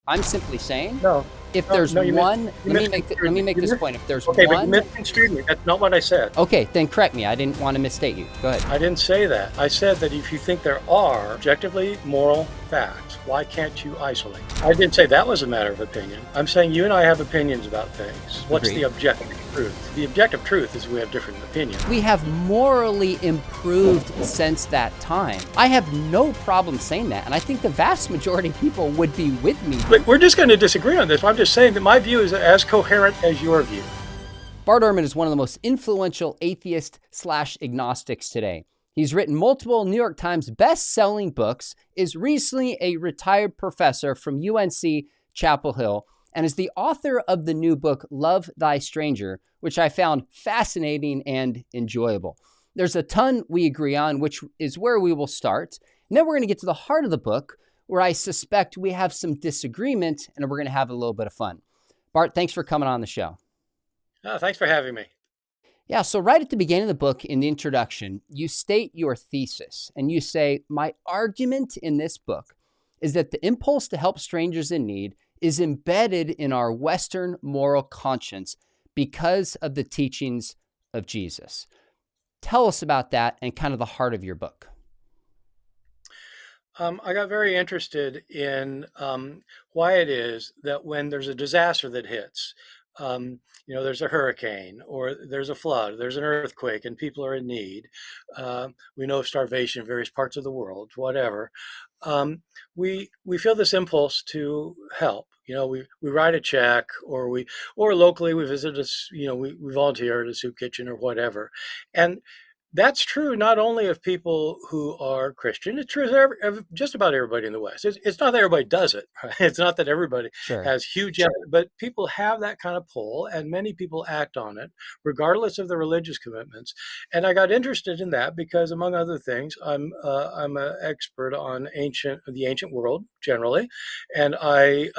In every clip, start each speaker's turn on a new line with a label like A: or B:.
A: I'm simply saying,
B: No,
A: if
B: no,
A: there's
B: no,
A: one,
B: you
A: let
B: misconstrued
A: me
B: me.
A: make this point. If there's
B: Okay, but you
A: one,
B: misconstrued me. That's not what I said.
A: okay, then correct me. I didn't want to misstate you. Go ahead.
B: I didn't say that. I said that if you think there are objectively moral facts, why can't you isolate? I didn't say that was a matter of opinion. I'm saying you and I have opinions about things. What's the
A: Agreed.
B: objective truth? The objective truth is we have different opinions.
A: We have morally improved since that time. I have no problem saying that, and I think the vast majority of people would be with me.
B: But we're just going to disagree on this. I'm just saying that my view is as coherent as your view.
A: Bart Ehrman is one of the most influential atheist/agnostics today. He's written multiple New York Times best-selling books, is recently a retired professor from UNC Chapel Hill, and is the author of the new book, Love Thy Stranger, which I found fascinating and enjoyable. There's a ton we agree on, which is where we will start. And then we're going to get to the heart of the book, where I suspect we have some disagreement, and we're going to have a little bit of fun. Bart, thanks for coming on the show.
B: Thanks for having me.
A: Yeah, so right at the beginning of the book, in the introduction, you state your thesis, and you say, my argument in this book is that the impulse to help strangers in need is embedded in our Western moral conscience because of the teachings of Jesus. Tell us about that and kind of the heart of your book.
B: I got very interested in why it is that when there's a disaster that hits, there's a hurricane or there's a flood, there's an earthquake, and people are in need. We know of starvation in various parts of the world, whatever. We feel this impulse to help. We write a check, or locally we visit we volunteer at a soup kitchen or whatever, and that's true not only of people who are Christian. It's true of just about everybody in the West. It's not that everybody does it. Right? It's not that everybody
A: Sure.
B: has huge, but people have that kind of pull, and many people act on it, regardless of their religious commitments. And I got interested in that because, among other things, I'm an expert on the ancient world generally, and I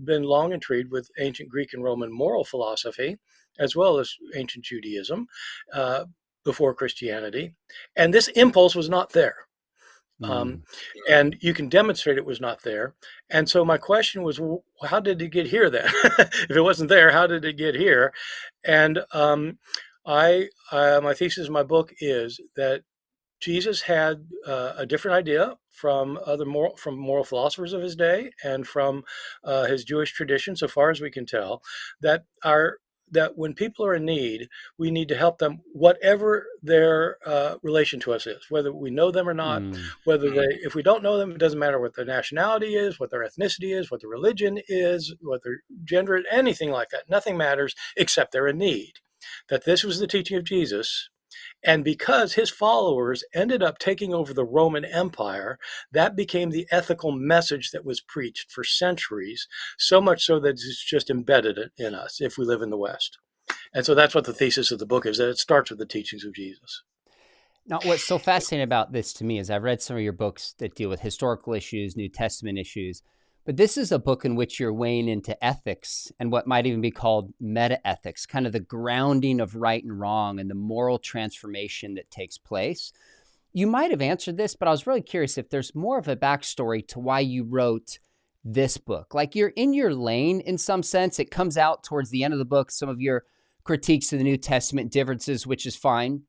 B: been long intrigued with ancient Greek and Roman moral philosophy, as well as ancient Judaism. Before Christianity, and this impulse was not there. And you can demonstrate it was not there. And so my question was, well, how did it get here then? If it wasn't there, how did it get here? And my thesis in my book is that Jesus had a different idea from moral philosophers of his day and from his Jewish tradition, so far as we can tell, that when people are in need, we need to help them, whatever their relation to us is, whether we know them or not, if we don't know them, it doesn't matter what their nationality is, what their ethnicity is, what their religion is, what their gender is, anything like that. Nothing matters except they're in need. That this was the teaching of Jesus. And because his followers ended up taking over the Roman Empire, that became the ethical message that was preached for centuries, so much so that it's just embedded in us if we live in the West. And so that's what the thesis of the book is, that it starts with the teachings of Jesus.
A: Now, what's so fascinating about this to me is I've read some of your books that deal with historical issues, New Testament issues, but this is a book in which you're weighing into ethics and what might even be called meta-ethics, kind of the grounding of right and wrong and the moral transformation that takes place. You might have answered this, but I was really curious if there's more of a backstory to why you wrote this book. Like, you're in your lane in some sense. It comes out towards the end of the book, some of your critiques of the New Testament differences, which is fine.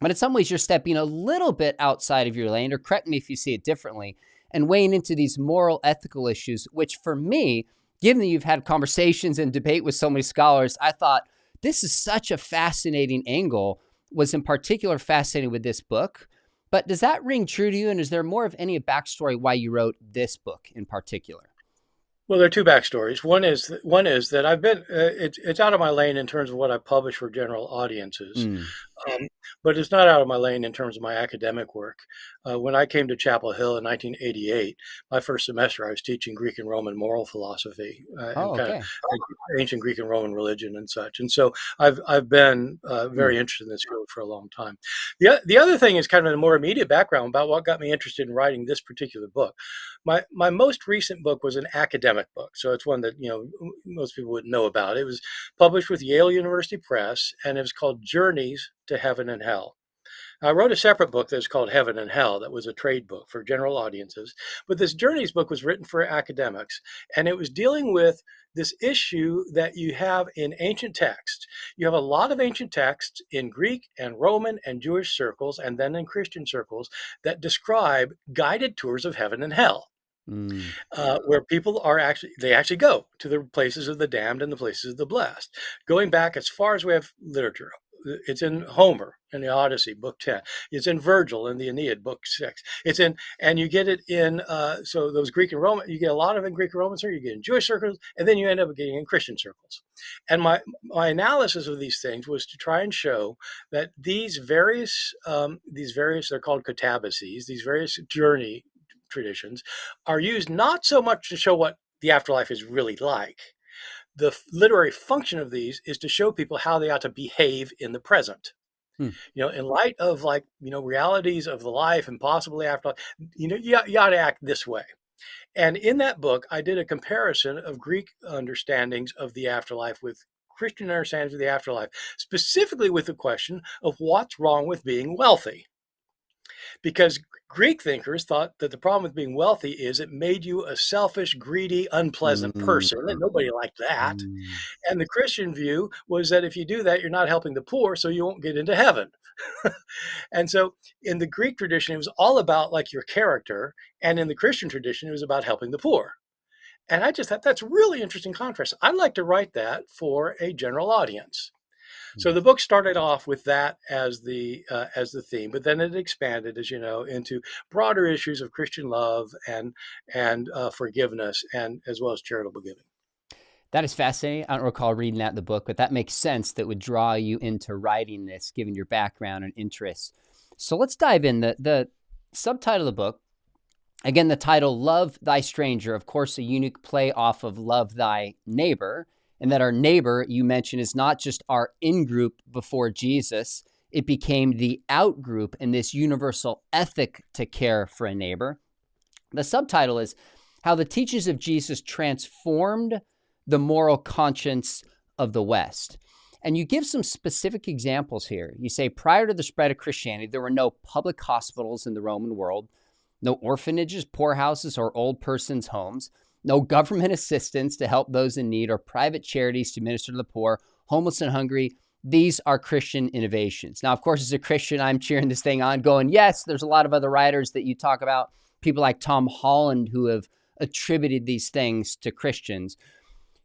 A: But in some ways, you're stepping a little bit outside of your lane, or correct me if you see it differently, and weighing into these moral, ethical issues, which for me, given that you've had conversations and debate with so many scholars, I thought this is such a fascinating angle, was in particular fascinating with this book. But does that ring true to you? And is there more of any backstory why you wrote this book in particular?
B: Well, there are two backstories. One is that I've been it's out of my lane in terms of what I publish for general audiences, but it's not out of my lane in terms of my academic work. When I came to Chapel Hill in 1988, my first semester, I was teaching Greek and Roman moral philosophy and kind of ancient Greek and Roman religion and such. And so I've been very interested in this field for a long time. The other thing is kind of a more immediate background about what got me interested in writing this particular book. My most recent book was an academic book, so it's one that most people wouldn't know about. It was published with Yale University Press, and it was called Journeys to Heaven and Hell. I wrote a separate book that's called Heaven and Hell, that was a trade book for general audiences. But this Journeys book was written for academics, and it was dealing with this issue that you have in ancient texts. You have a lot of ancient texts in Greek and Roman and Jewish circles, and then in Christian circles, that describe guided tours of heaven and hell.
A: Mm.
B: Where people are actually go to the places of the damned and the places of the blessed, going back as far as we have literature. It's in Homer in the Odyssey, Book 10. It's in Virgil in the Aeneid, Book 6. It's in, and you get it in, so those Greek and Roman, you get a lot of it in Greek and Roman circles, you get in Jewish circles, and then you end up getting in Christian circles. And my analysis of these things was to try and show that these various, they're called catabases, these various journey traditions are used not so much to show what the afterlife is really like. The literary function of these is to show people how they ought to behave in the present.
A: Hmm.
B: In light of realities of the life and possibly afterlife, you ought to act this way. And in that book, I did a comparison of Greek understandings of the afterlife with Christian understandings of the afterlife, specifically with the question of what's wrong with being wealthy. Because Greek thinkers thought that the problem with being wealthy is it made you a selfish, greedy, unpleasant
A: Mm.
B: person, and nobody liked that.
A: Mm.
B: And the Christian view was that if you do that, you're not helping the poor, so you won't get into heaven. And so in the Greek tradition, it was all about like your character. And in the Christian tradition, it was about helping the poor. And I just thought that's really interesting contrast. I'd like to write that for a general audience. So
A: Mm.
B: the book started off with that as the theme, but then it expanded, as you know, into broader issues of Christian love and forgiveness, and as well as charitable giving.
A: That is fascinating. I don't recall reading that in the book, but that makes sense. That would draw you into writing this, given your background and interests. So let's dive in. The subtitle of the book, again, the title, Love Thy Stranger, of course, a unique play off of Love Thy Neighbor, and that our neighbor, you mentioned, is not just our in-group before Jesus. It became the out-group in this universal ethic to care for a neighbor. The subtitle is How the Teachings of Jesus Transformed the Moral Conscience of the West. And you give some specific examples here. You say, prior to the spread of Christianity, there were no public hospitals in the Roman world, no orphanages, poorhouses, or old persons' homes, no government assistance to help those in need, or private charities to minister to the poor, homeless and hungry. These are Christian innovations. Now, of course, as a Christian, I'm cheering this thing on, going, yes, there's a lot of other writers that you talk about, people like Tom Holland, who have attributed these things to Christians.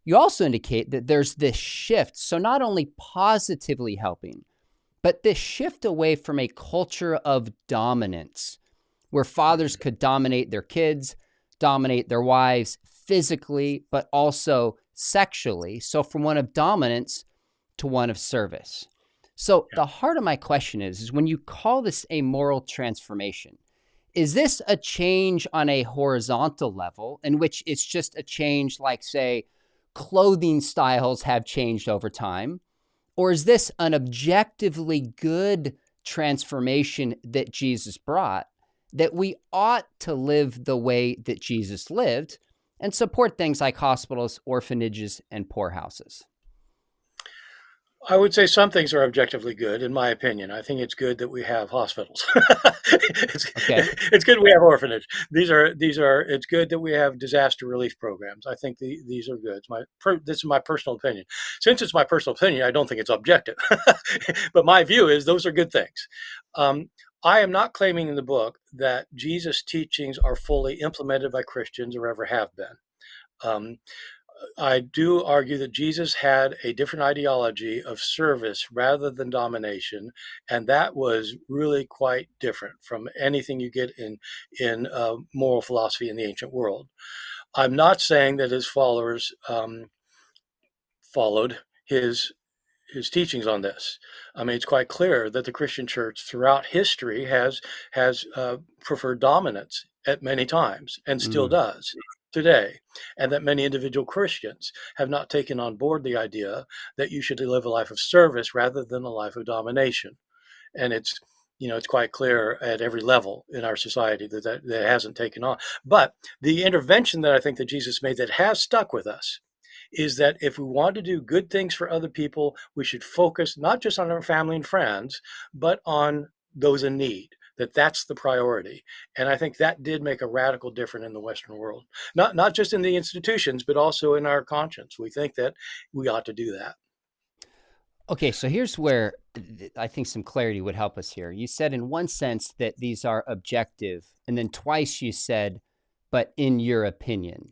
A: You also indicate that there's this shift, so not only positively helping, but this shift away from a culture of dominance, where fathers could dominate their kids, dominate their wives physically, but also sexually. So from one of dominance to one of service. So the heart of my question is when you call this a moral transformation, is this a change on a horizontal level in which it's just a change like, say, clothing styles have changed over time? Or is this an objectively good transformation that Jesus brought, that we ought to live the way that Jesus lived and support things like hospitals, orphanages, and poorhouses?
B: I would say some things are objectively good, in my opinion. I think it's good that we have hospitals. it's,
A: Okay.
B: it's good we have orphanage. It's good that we have disaster relief programs. I think these are good. This is my personal opinion. Since it's my personal opinion, I don't think it's objective. But my view is those are good things. I am not claiming in the book that Jesus' teachings are fully implemented by Christians or ever have been. I do argue that Jesus had a different ideology of service rather than domination, and that was really quite different from anything you get in moral philosophy in the ancient world. I'm not saying that his followers followed his teachings on this. I mean, it's quite clear that the Christian church throughout history has preferred dominance at many times and still
A: Mm.
B: does today, and that many individual Christians have not taken on board the idea that you should live a life of service rather than a life of domination. And it's quite clear at every level in our society that hasn't taken on. But the intervention that I think that Jesus made that has stuck with us is that if we want to do good things for other people, we should focus not just on our family and friends, but on those in need, that that's the priority. And I think that did make a radical difference in the Western world, not just in the institutions, but also in our conscience. We think that we ought to do that.
A: Okay, so here's where I think some clarity would help us here. You said in one sense that these are objective, and then twice you said, but in your opinion.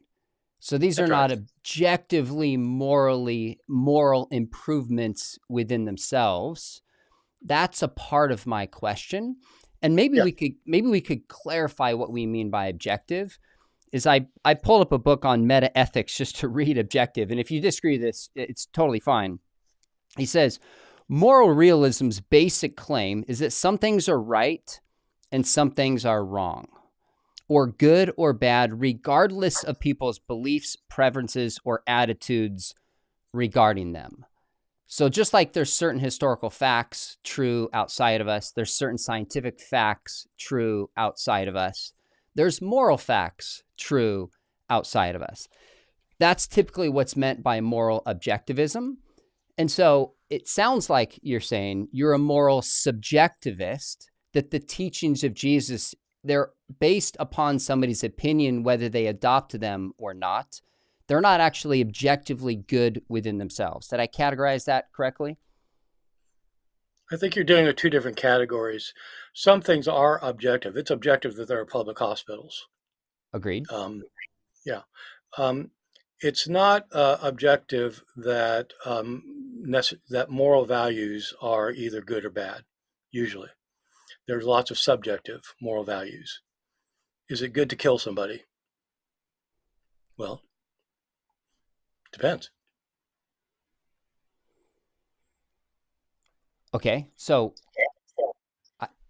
A: So these are
B: That's right.
A: not objectively moral improvements within themselves. That's a part of my question. And maybe
B: Yeah.
A: we could clarify what we mean by objective. Is I pulled up a book on meta ethics just to read objective. And if you disagree with this, it's totally fine. He says, moral realism's basic claim is that some things are right and some things are wrong, or good or bad, regardless of people's beliefs, preferences, or attitudes regarding them. So just like there's certain historical facts true outside of us, there's certain scientific facts true outside of us, there's moral facts true outside of us. That's typically what's meant by moral objectivism. And so it sounds like you're saying you're a moral subjectivist, that the teachings of Jesus, they're based upon somebody's opinion, whether they adopt them or not. They're not actually objectively good within themselves. Did I categorize that correctly?
B: I think you're dealing with two different categories. Some things are objective. It's objective that there are public hospitals.
A: Agreed.
B: Yeah. Um, it's not objective that that moral values are either good or bad. Usually, there's lots of subjective moral values. Is it good to kill somebody? Well, depends.
A: Okay. So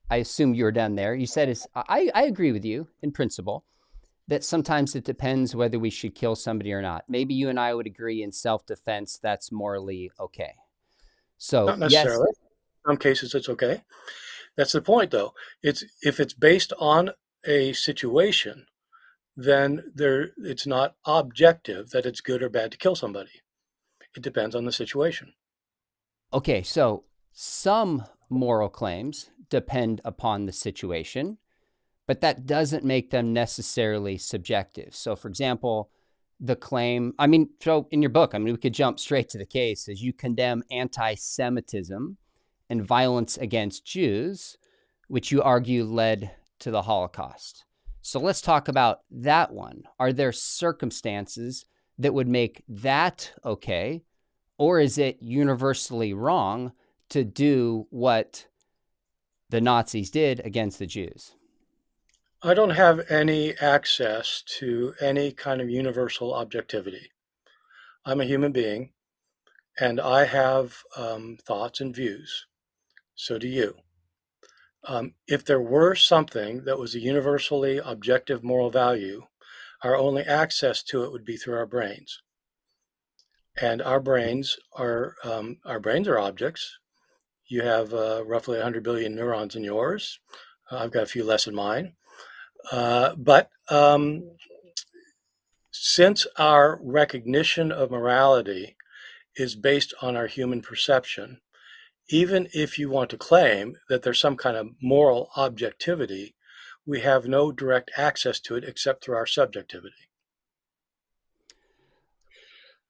A: I assume you're done there. You said I agree with you in principle that sometimes it depends whether we should kill somebody or not. Maybe you and I would agree in self-defense that's morally okay. So
B: Not
A: yes,
B: necessarily. In some cases, it's okay. That's the point, though. It's if it's based on a situation, then it's not objective that it's good or bad to kill somebody. It depends on the situation.
A: okay, so some moral claims depend upon the situation, but that doesn't make them necessarily subjective. So, for example, the claim, so in your book, we could jump straight to the case as you condemn anti Semitism and violence against Jews, which you argue led to the Holocaust. So, let's talk about that one. Are there circumstances that would make that okay? Or is it universally wrong to do what the Nazis did against the Jews?
B: I don't have any access to any kind of universal objectivity. I'm a human being and I have thoughts and views. So do you. If there were something that was a universally objective moral value, our only access to it would be through our brains. And our brains are objects. You have roughly 100 billion neurons in yours. I've got a few less in mine. But since our recognition of morality is based on our human perception, even if you want to claim that there's some kind of moral objectivity, we have no direct access to it except through our subjectivity.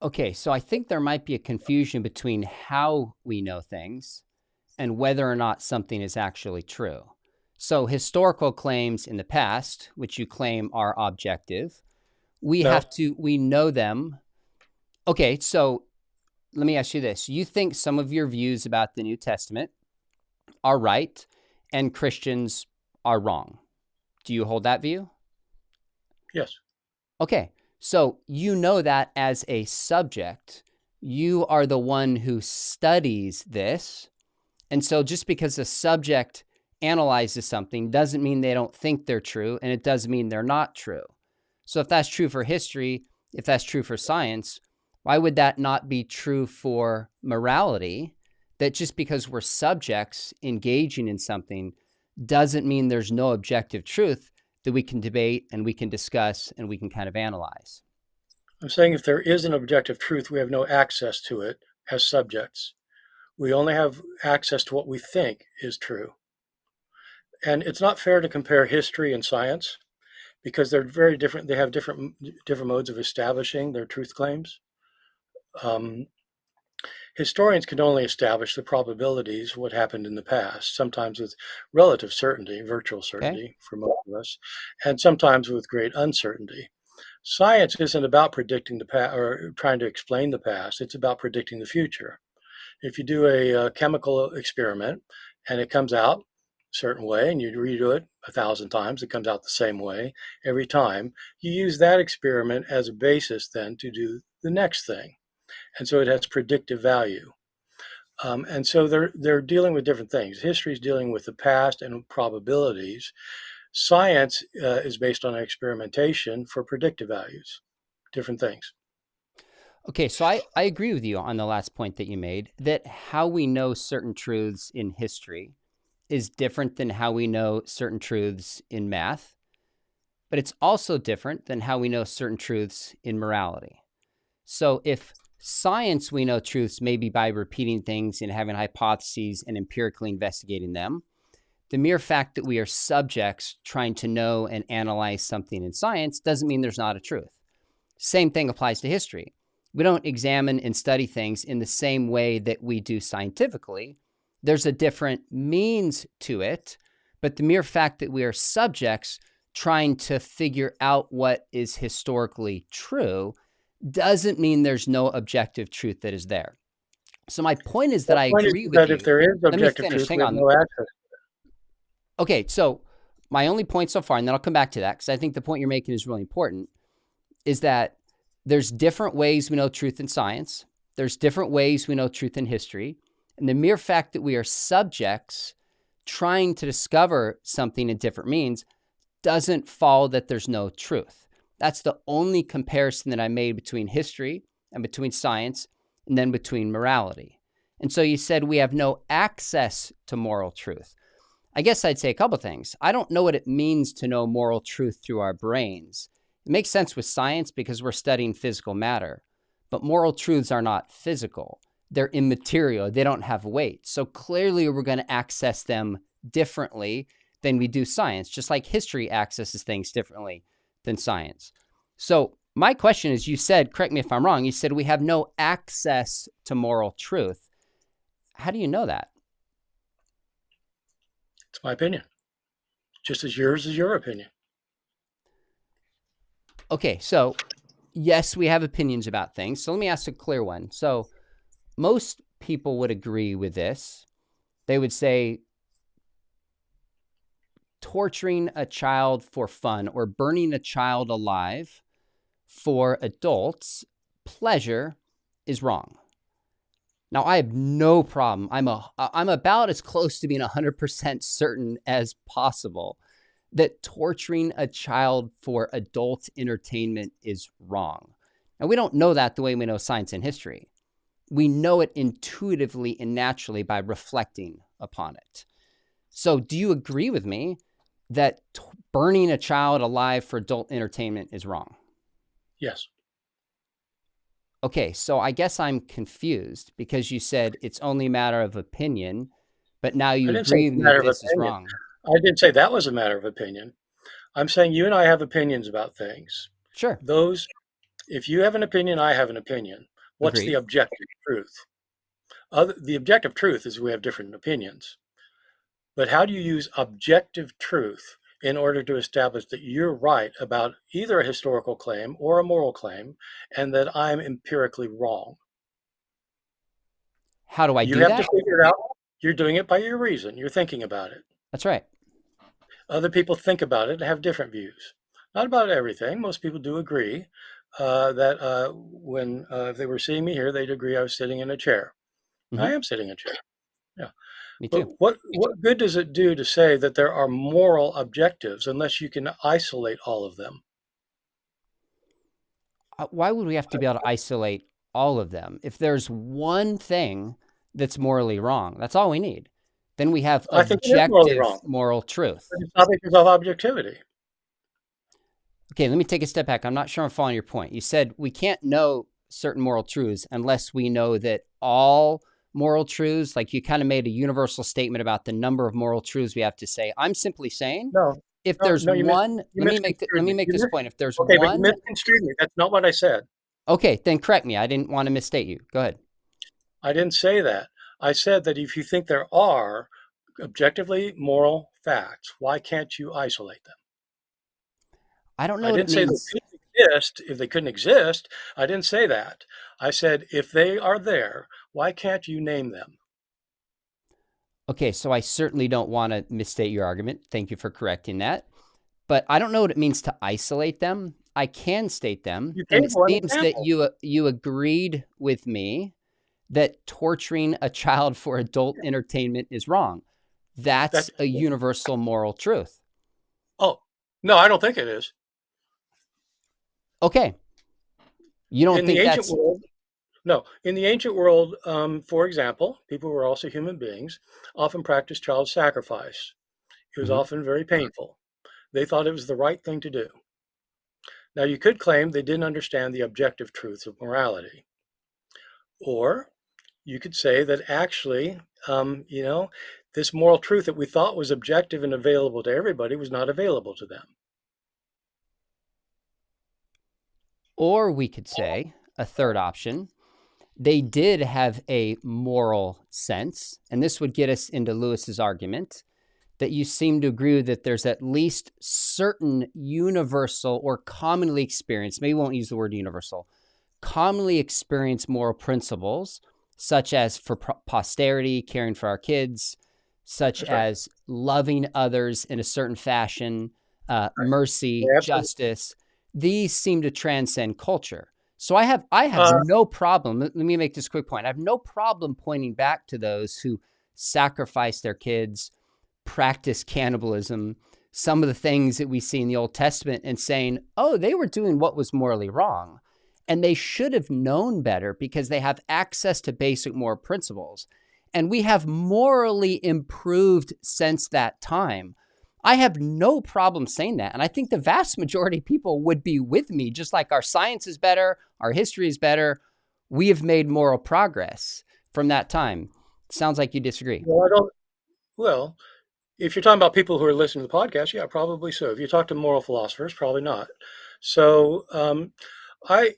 A: Okay, so I think there might be a confusion between how we know things and whether or not something is actually true. So historical claims in the past, which you claim are objective, we
B: No,
A: know them. Okay, so let me ask you this. You think some of your views about the New Testament are right and Christians are wrong. Do you hold that view?
B: yes.
A: Okay, so you know that as a subject, you are the one who studies this. And so just because a subject analyzes something doesn't mean they don't think they're true, and it doesn't mean they're not true. So if that's true for history, if that's true for science, why would that not be true for morality? That just because we're subjects engaging in something doesn't mean there's no objective truth that we can debate and we can discuss and we can kind of analyze.
B: I'm saying if there is an objective truth, we have no access to it as subjects. We only have access to what we think is true. And it's not fair to compare history and science because they're very different. They have different modes of establishing their truth claims. Um, Historians can only establish the probabilities of what happened in the past, sometimes with relative certainty, virtual
A: Okay.
B: certainty for most of us, and sometimes with great uncertainty. Science isn't about predicting the past or trying to explain the past, it's about predicting the future. If you do a chemical experiment and it comes out a certain way and you redo it 1,000 times, it comes out the same way every time, you use that experiment as a basis then to do the next thing. And so it has predictive value. And so they're dealing with different things. History is dealing with the past and probabilities. Science is based on experimentation for predictive values, different things.
A: Okay, so I agree with you on the last point that you made, that how we know certain truths in history is different than how we know certain truths in math, but it's also different than how we know certain truths in morality. So if science, we know truths maybe by repeating things and having hypotheses and empirically investigating them, the mere fact that we are subjects trying to know and analyze something in science doesn't mean there's not a truth. Same thing applies to history. We don't examine and study things in the same way that we do scientifically. There's a different means to it, but the mere fact that we are subjects trying to figure out what is historically true doesn't mean there's no objective truth that is there. So my point is that
B: The
A: I
B: point is
A: agree with
B: that if
A: you.
B: there is
A: Let me
B: objective
A: finish.
B: truth,
A: Hang
B: we have
A: on.
B: no access.
A: Okay, so my only point so far, and then I'll come back to that because I think the point you're making is really important, is that there's different ways we know truth in science. There's different ways we know truth in history. And the mere fact that we are subjects trying to discover something in different means doesn't follow that there's no truth. That's the only comparison that I made between history and between science and then between morality. And so you said we have no access to moral truth. I guess I'd say a couple things. I don't know what it means to know moral truth through our brains. It makes sense with science because we're studying physical matter, but moral truths are not physical. They're immaterial. They don't have weight. So clearly we're going to access them differently than we do science, just like history accesses things differently than science. So my question is, you said, correct me if I'm wrong, you said we have no access to moral truth. How do you know that?
B: It's my opinion, just as yours is your opinion.
A: Okay, so yes, we have opinions about things. So let me ask a clear one. So most people would agree with this. They would say torturing a child for fun or burning a child alive for adults' pleasure is wrong. Now, I have no problem. I'm about as close to being 100% certain as possible that torturing a child for adult entertainment is wrong. And we don't know that the way we know science and history. We know it intuitively and naturally by reflecting upon it. So do you agree with me that burning a child alive for adult entertainment is wrong?
B: Yes.
A: Okay, so I guess I'm confused because you said it's only a matter of opinion, but now
B: I
A: you
B: didn't say
A: agree
B: it's a
A: with me
B: matter
A: that
B: of
A: this is
B: opinion.
A: wrong.
B: I did say that was a matter of opinion. I'm saying you and I have opinions about things.
A: Sure,
B: Those, if you have an opinion, I have an opinion. What's the
A: agreed.
B: objective truth? The objective truth is we have different opinions. But how do you use objective truth in order to establish that you're right about either a historical claim or a moral claim and that I'm empirically wrong?
A: How do I
B: You
A: do
B: have to
A: that?
B: figure it out. You're doing it by your reason. You're thinking about it.
A: That's right.
B: Other people think about it and have different views. Not about everything. Most people do agree that when if they were seeing me here, they'd agree I was sitting in a chair.
A: Hmm.
B: I am sitting in a chair. Yeah.
A: Me
B: But
A: too.
B: what good does it do to say that there are moral objectives unless you can isolate all of them?
A: Why would we have to be able to isolate all of them? If there's one thing that's morally wrong, that's all we need. Then we have
B: I think it is morally
A: objective
B: wrong,
A: moral truth.
B: but it's not because of objectivity.
A: Okay, let me take a step back. I'm not sure I'm following your point. You said we can't know certain moral truths unless we know that all moral truths? Like you kind of made a universal statement about the number of moral truths we have to say. I'm simply saying
B: No,
A: if
B: no,
A: there's
B: no,
A: one,
B: you
A: let
B: misconstrued
A: me
B: me.
A: make this point. If there's
B: Okay, but you
A: one,
B: misconstrued me. That's not what I said.
A: okay, then correct me. I didn't want to misstate you. Go ahead.
B: I didn't say that. I said that if you think there are objectively moral facts, why can't you isolate them?
A: I don't know
B: I
A: what it
B: didn't say they
A: means.
B: couldn't exist if they couldn't exist. I didn't say that. I said if they are there, why can't you name them?
A: Okay, so I certainly don't want to misstate your argument. Thank you for correcting that. But I don't know what it means to isolate them. I can state them,
B: You
A: and
B: gave
A: it
B: one
A: seems that
B: example.
A: you agreed with me that torturing a child for adult entertainment is wrong. That's
B: That's
A: a universal moral truth.
B: oh no, I don't think it is.
A: Okay, you don't
B: In the
A: think
B: ancient
A: that's
B: world, no. In the ancient world, for example, people who were also human beings often practiced child sacrifice. It was
A: Mhm.
B: often very painful. They thought it was the right thing to do. Now, you could claim they didn't understand the objective truths of morality. Or you could say that actually, this moral truth that we thought was objective and available to everybody was not available to them.
A: or we could say a third option. They did have a moral sense, and this would get us into Lewis's argument that you seem to agree that there's at least certain universal or commonly experienced, maybe we won't use the word universal, commonly experienced moral principles, such as for posterity, caring for our kids, such
B: That's right.
A: as loving others in a certain fashion,
B: Right.
A: mercy,
B: Yeah, absolutely.
A: justice. These seem to transcend culture. So I have
B: Uh,
A: no problem. Let me make this quick point. I have no problem pointing back to those who sacrifice their kids, practice cannibalism, some of the things that we see in the Old Testament, and saying, oh, they were doing what was morally wrong. And they should have known better because they have access to basic moral principles. And we have morally improved since that time. I have no problem saying that. And I think the vast majority of people would be with me, just like our science is better, our history is better. We have made moral progress from that time. Sounds like you disagree.
B: well, I don't. Well, if you're talking about people who are listening to the podcast, yeah, probably so. If you talk to moral philosophers, probably not. So I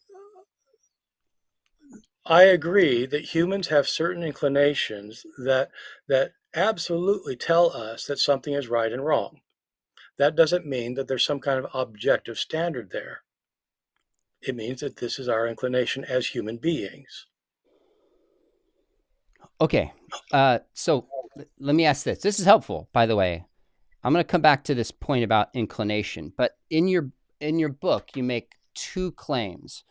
B: I agree that humans have certain inclinations that absolutely tell us that something is right and wrong. That doesn't mean that there's some kind of objective standard there. It means that this is our inclination as human beings.
A: Okay. So let me ask this. This is helpful, by the way. I'm going to come back to this point about inclination, but in your book, you make two claims.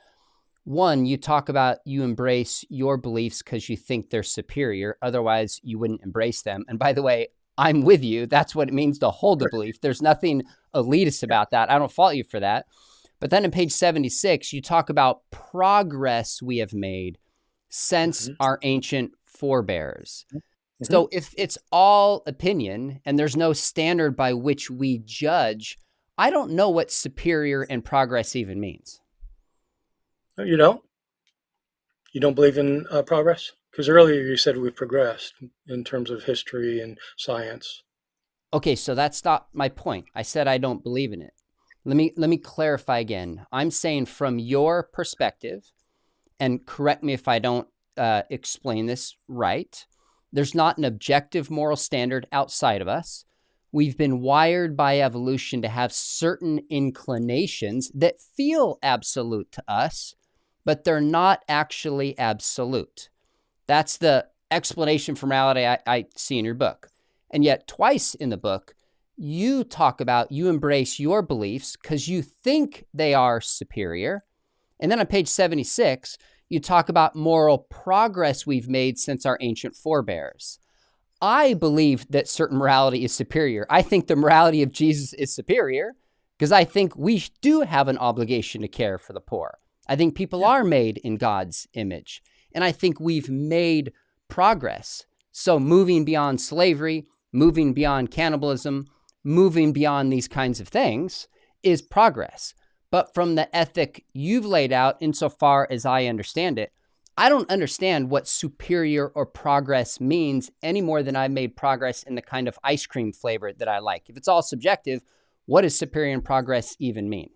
A: One, you talk about you embrace your beliefs because you think they're superior. Otherwise, you wouldn't embrace them. And by the way, I'm with you. That's what it means to hold a belief. There's nothing elitist about that. I don't fault you for that. But then in page 76, you talk about progress we have made since
B: Mm-hmm.
A: our ancient forebears.
B: Mm-hmm.
A: So if it's all opinion and there's no standard by which we judge, I don't know what superior and progress even means.
B: You don't? You don't believe in progress? Because earlier you said we've progressed in terms of history and science.
A: Okay, so that's not my point. I said I don't believe in it. Let me clarify again. I'm saying from your perspective, and correct me if I don't explain this right, there's not an objective moral standard outside of us. We've been wired by evolution to have certain inclinations that feel absolute to us, but they're not actually absolute. That's the explanation for morality I see in your book. And yet, twice in the book, you talk about you embrace your beliefs because you think they are superior. And then on page 76, you talk about moral progress we've made since our ancient forebears. I believe that certain morality is superior. I think the morality of Jesus is superior because I think we do have an obligation to care for the poor. I think people
B: Yeah.
A: are made in God's image. And I think we've made progress. So moving beyond slavery, moving beyond cannibalism, moving beyond these kinds of things is progress. But from the ethic you've laid out, insofar as I understand it, I don't understand what superior or progress means any more than I've made progress in the kind of ice cream flavor that I like. If it's all subjective, what does superior and progress even mean?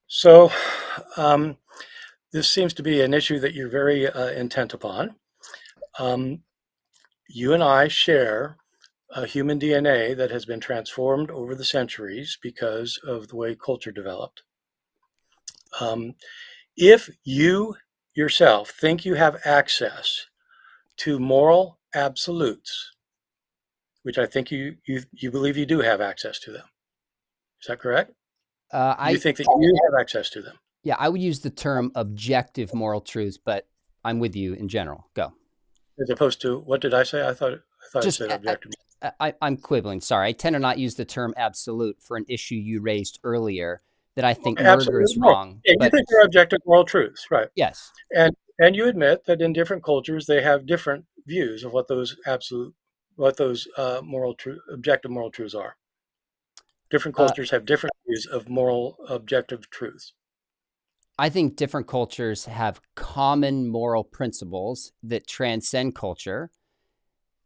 B: So, um, this seems to be an issue that you're very intent upon. Um, you and I share a human DNA that has been transformed over the centuries because of the way culture developed. Um, if you yourself think you have access to moral absolutes, which I think you believe you do have access to them, is that correct? You
A: I
B: think that you have access to them,
A: Yeah, I would use the term objective moral truths, but I'm with you in general. Go.
B: as opposed to what did I say? I thought I
A: Just
B: said objective.
A: I'm quibbling. Sorry, I tend to not use the term absolute for an issue you raised earlier that I think
B: Okay,
A: murder
B: absolutely
A: is
B: moral.
A: wrong.
B: Yeah, you
A: But
B: think they're objective moral truths, right?
A: yes,
B: And you admit that in different cultures they have different views of what those objective moral truths are. Different
A: uh,
B: cultures have different views of moral objective truths.
A: I think different cultures have common moral principles that transcend culture.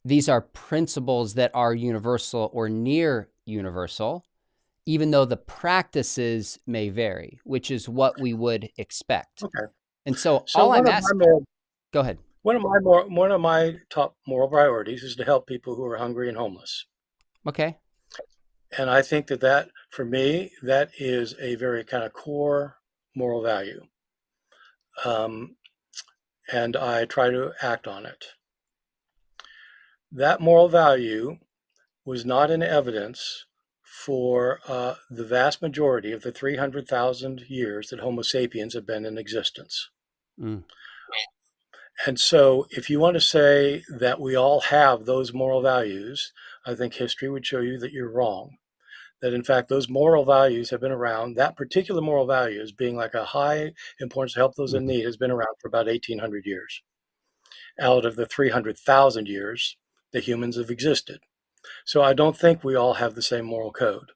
A: These are principles that are universal or near universal, even though the practices may vary, which is what we would expect.
B: Okay.
A: And so
B: So
A: all I'm asking, go ahead.
B: one of my top moral priorities is to help people who are hungry and homeless.
A: Okay.
B: And I think that for me that is a very kind of core moral value. Um, and I try to act on it. That moral value was not in evidence for the vast majority of the 300,000 years that Homo sapiens have been in existence.
A: Mm.
B: And so, if you want to say that we all have those moral values, I think history would show you that you're wrong. That in fact, those moral values have been around. That particular moral value, as being like a high importance to help those in
A: Mm.
B: need, has been around for about 1,800 years out of the 300,000 years that humans have existed. So I don't think we all have the same moral code.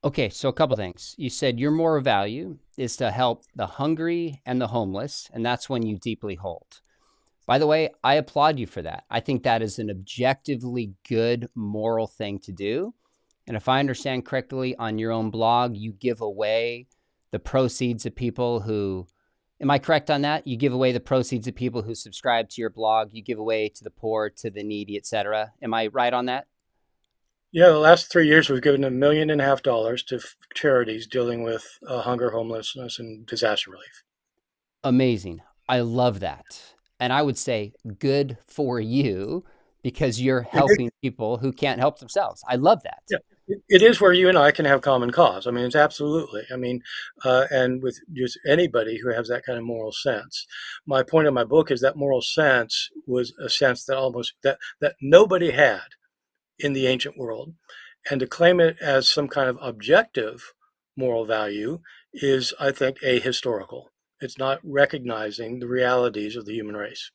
A: Okay, so a couple things. You said your moral value is to help the hungry and the homeless, and that's one you deeply hold. By the way, I applaud you for that. I think that is an objectively good moral thing to do. And if I understand correctly, on your own blog, you give away the proceeds of people who, am I correct on that? You give away the proceeds of people who subscribe to your blog, you give away to the poor, to the needy, etc. Am I right on that?
B: Yeah, the last 3 years we've given $1.5 million to charities dealing with hunger, homelessness, and disaster relief.
A: Amazing. I love that. And I would say good for you because you're helping people who can't help themselves. I love that.
B: Yeah, it is where you and I can have common cause. I mean, it's absolutely. I mean, and with just anybody who has that kind of moral sense. My point in my book is that moral sense was a sense that that nobody had in the ancient world, and to claim it as some kind of objective moral value is, I think, ahistorical. It's not recognizing the realities of the human race.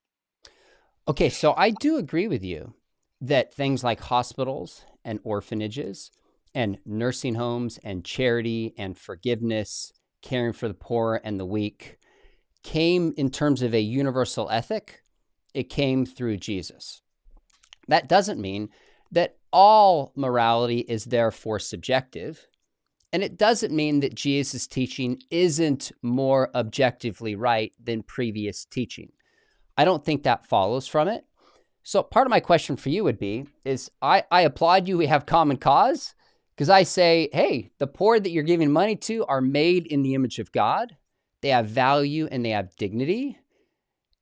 A: Okay, so I do agree with you that things like hospitals and orphanages and nursing homes and charity and forgiveness, caring for the poor and the weak came in terms of a universal ethic. It came through Jesus. That doesn't mean that all morality is therefore subjective. And it doesn't mean that Jesus' teaching isn't more objectively right than previous teaching. I don't think that follows from it. So part of my question for you would be, is I applaud you, we have common cause, because I say, hey, the poor that you're giving money to are made in the image of God. They have value and they have dignity.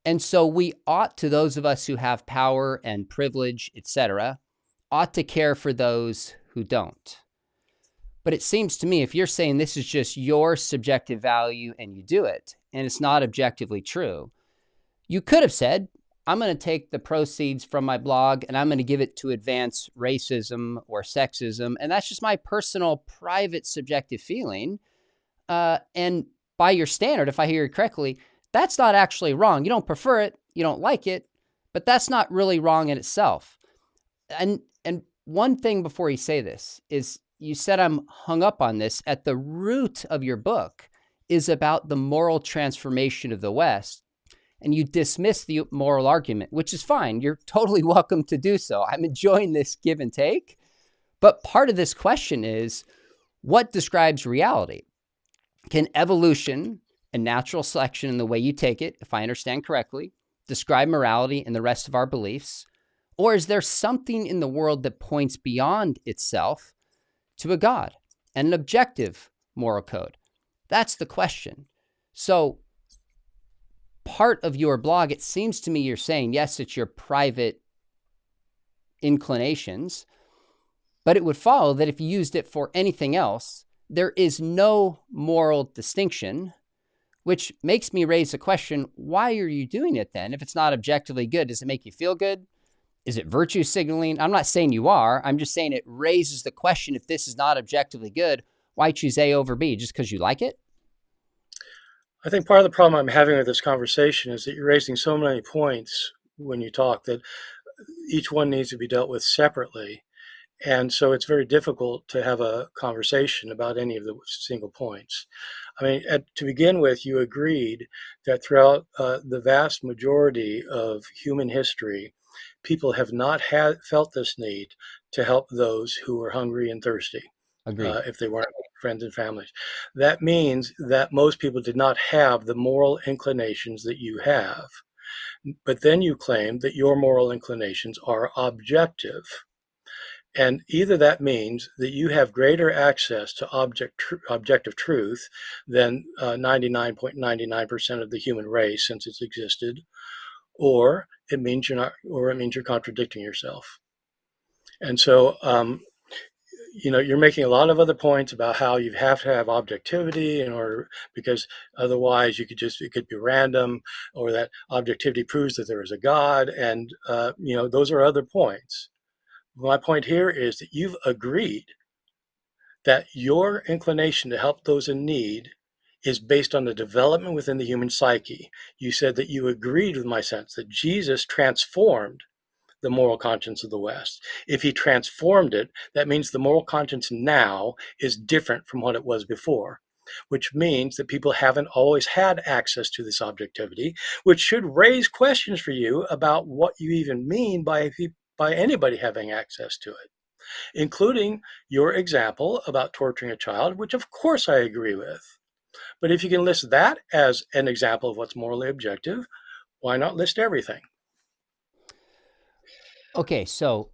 A: And so we ought to, those of us who have power and privilege, etc., ought to care for those who don't. But it seems to me, if you're saying this is just your subjective value and you do it, and it's not objectively true, you could have said, I'm going to take the proceeds from my blog and I'm going to give it to advance racism or sexism. And that's just my personal, private, subjective feeling. And by your standard, if I hear you correctly, that's not actually wrong. You don't prefer it, you don't like it, but that's not really wrong in itself. And one thing before you say this is, you said I'm hung up on this. At the root of your book is about the moral transformation of the West, and you dismiss the moral argument, which is fine. You're totally welcome to do so. I'm enjoying this give and take. But part of this question is, what describes reality? Can evolution and natural selection, in the way you take it, if I understand correctly, describe morality and the rest of our beliefs? Or is there something in the world that points beyond itself to a God and an objective moral code? That's the question. So part of your blog, it seems to me you're saying, yes, it's your private inclinations, but it would follow that if you used it for anything else, there is no moral distinction, which makes me raise the question, why are you doing it then? If it's not objectively good, does it make you feel good? Is it virtue signaling? I'm not saying you are. I'm just saying it raises the question, if this is not objectively good, why choose A over B? Just because you like it?
B: I think part of the problem I'm having with this conversation is that you're raising so many points when you talk that each one needs to be dealt with separately. And so it's very difficult to have a conversation about any of the single points. I mean, to begin with, you agreed that throughout the vast majority of human history, people have not felt this need to help those who were hungry and thirsty.
A: Agreed.
B: If they weren't friends and families. That means that most people did not have the moral inclinations that you have. But then you claim that your moral inclinations are objective. And either that means that you have greater access to objective truth than 99.99% of the human race since it's existed, or it means you're contradicting yourself. And so, you're making a lot of other points about how you have to have objectivity in order, because otherwise it could be random, or that objectivity proves that there is a God. And, those are other points. My point here is that you've agreed that your inclination to help those in need is based on the development within the human psyche. You said that you agreed with my sense that Jesus transformed the moral conscience of the West. If he transformed it, that means the moral conscience now is different from what it was before, which means that people haven't always had access to this objectivity, which should raise questions for you about what you even mean by anybody having access to it, including your example about torturing a child, which of course I agree with. But if you can list that as an example of what's morally objective, why not list everything?
A: Okay, so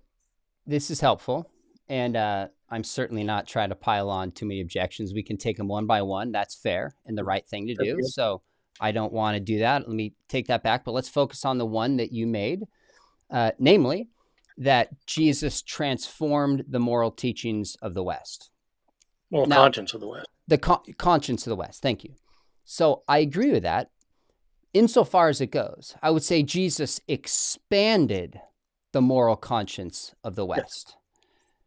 A: this is helpful. And I'm certainly not trying to pile on too many objections. We can take them one by one. That's fair and the right thing to do. So I don't want to do that. Let me take that back. But let's focus on the one that you made, namely, that Jesus transformed the moral teachings of the West.
B: Conscience of the West.
A: The conscience of the West. Thank you. So I agree with that. Insofar as it goes, I would say Jesus expanded the moral conscience of the West. Yes.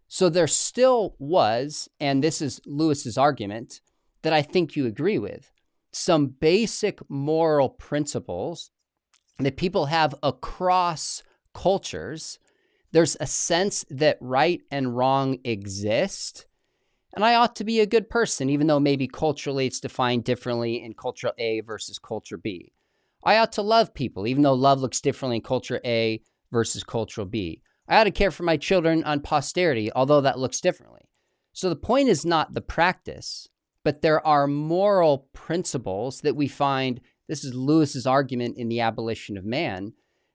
A: So there still was, and this is Lewis's argument that I think you agree with, some basic moral principles that people have across cultures. There's a sense that right and wrong exist, and I ought to be a good person, even though maybe culturally it's defined differently in culture A versus culture B. I ought to love people, even though love looks differently in culture A versus culture B. I ought to care for my children on posterity, although that looks differently. So the point is not the practice, but there are moral principles that we find, this is Lewis's argument in The Abolition of Man,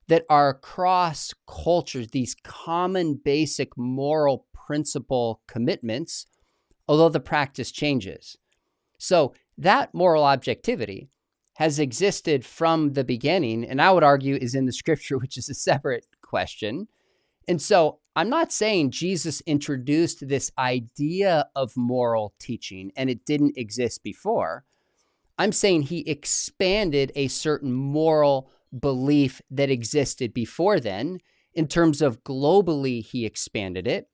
A: that are across cultures, these common basic moral principle commitments, although the practice changes. So that moral objectivity has existed from the beginning, and I would argue is in the scripture, which is a separate question. And so I'm not saying Jesus introduced this idea of moral teaching and it didn't exist before. I'm saying he expanded a certain moral belief that existed before then. In terms of globally, he expanded it,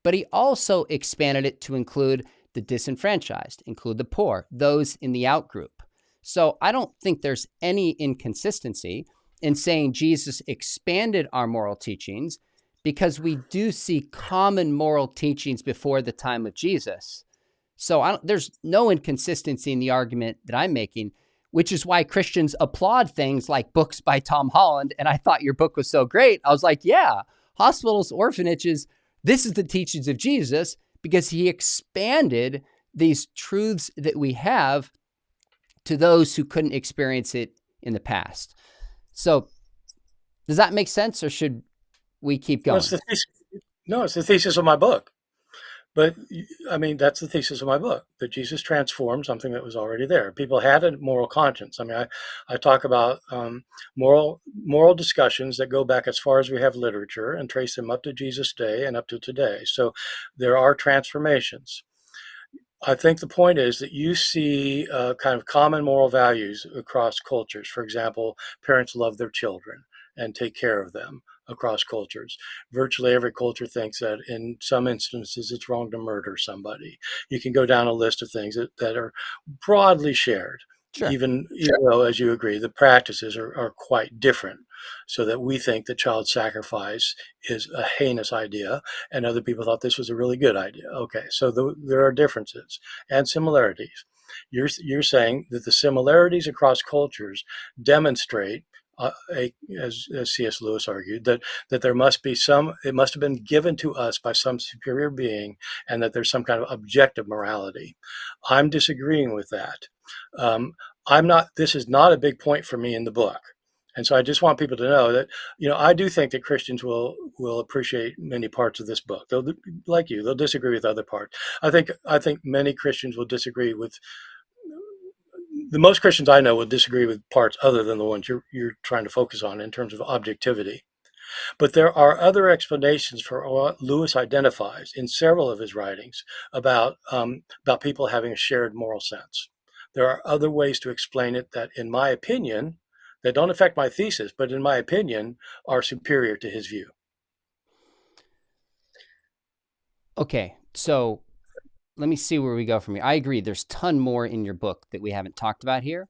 A: but he also expanded it to include the disenfranchised, include the poor, those in the out group. So I don't think there's any inconsistency in saying Jesus expanded our moral teachings, because we do see common moral teachings before the time of Jesus. So there's no inconsistency in the argument that I'm making, which is why Christians applaud things like books by Tom Holland. And I thought your book was so great. I was like, yeah, hospitals, orphanages, this is the teachings of Jesus, because he expanded these truths that we have to those who couldn't experience it in the past. So does that make sense, or should we keep
B: Well,
A: going?
B: it's the thesis of my book. But I mean, that's the thesis of my book, that Jesus transformed something that was already there. People had a moral conscience. I mean, I talk about moral discussions that go back as far as we have literature and trace them up to Jesus' day and up to today. So there are transformations. I think the point is that you see kind of common moral values across cultures. For example, parents love their children and take care of them across cultures. Virtually every culture thinks that in some instances it's wrong to murder somebody. You can go down a list of things that are broadly shared,
A: Sure.
B: even though, as you agree, the practices are quite different. So that we think that child sacrifice is a heinous idea, and other people thought this was a really good idea. Okay, so there are differences and similarities. You're saying that the similarities across cultures demonstrate, as C.S. Lewis argued, that there must be it must have been given to us by some superior being, and that there's some kind of objective morality. I'm disagreeing with that. I'm not. This is not a big point for me in the book. And so I just want people to know that, I do think that Christians will appreciate many parts of this book. They'll, like you, they'll disagree with other parts. I think many Christians will disagree with, the most Christians I know will disagree with parts other than the ones you're trying to focus on in terms of objectivity. But there are other explanations for what Lewis identifies in several of his writings about people having a shared moral sense. There are other ways to explain it that, in my opinion, that don't affect my thesis, but in my opinion, are superior to his view.
A: Okay, so let me see where we go from here. I agree. There's a ton more in your book that we haven't talked about here,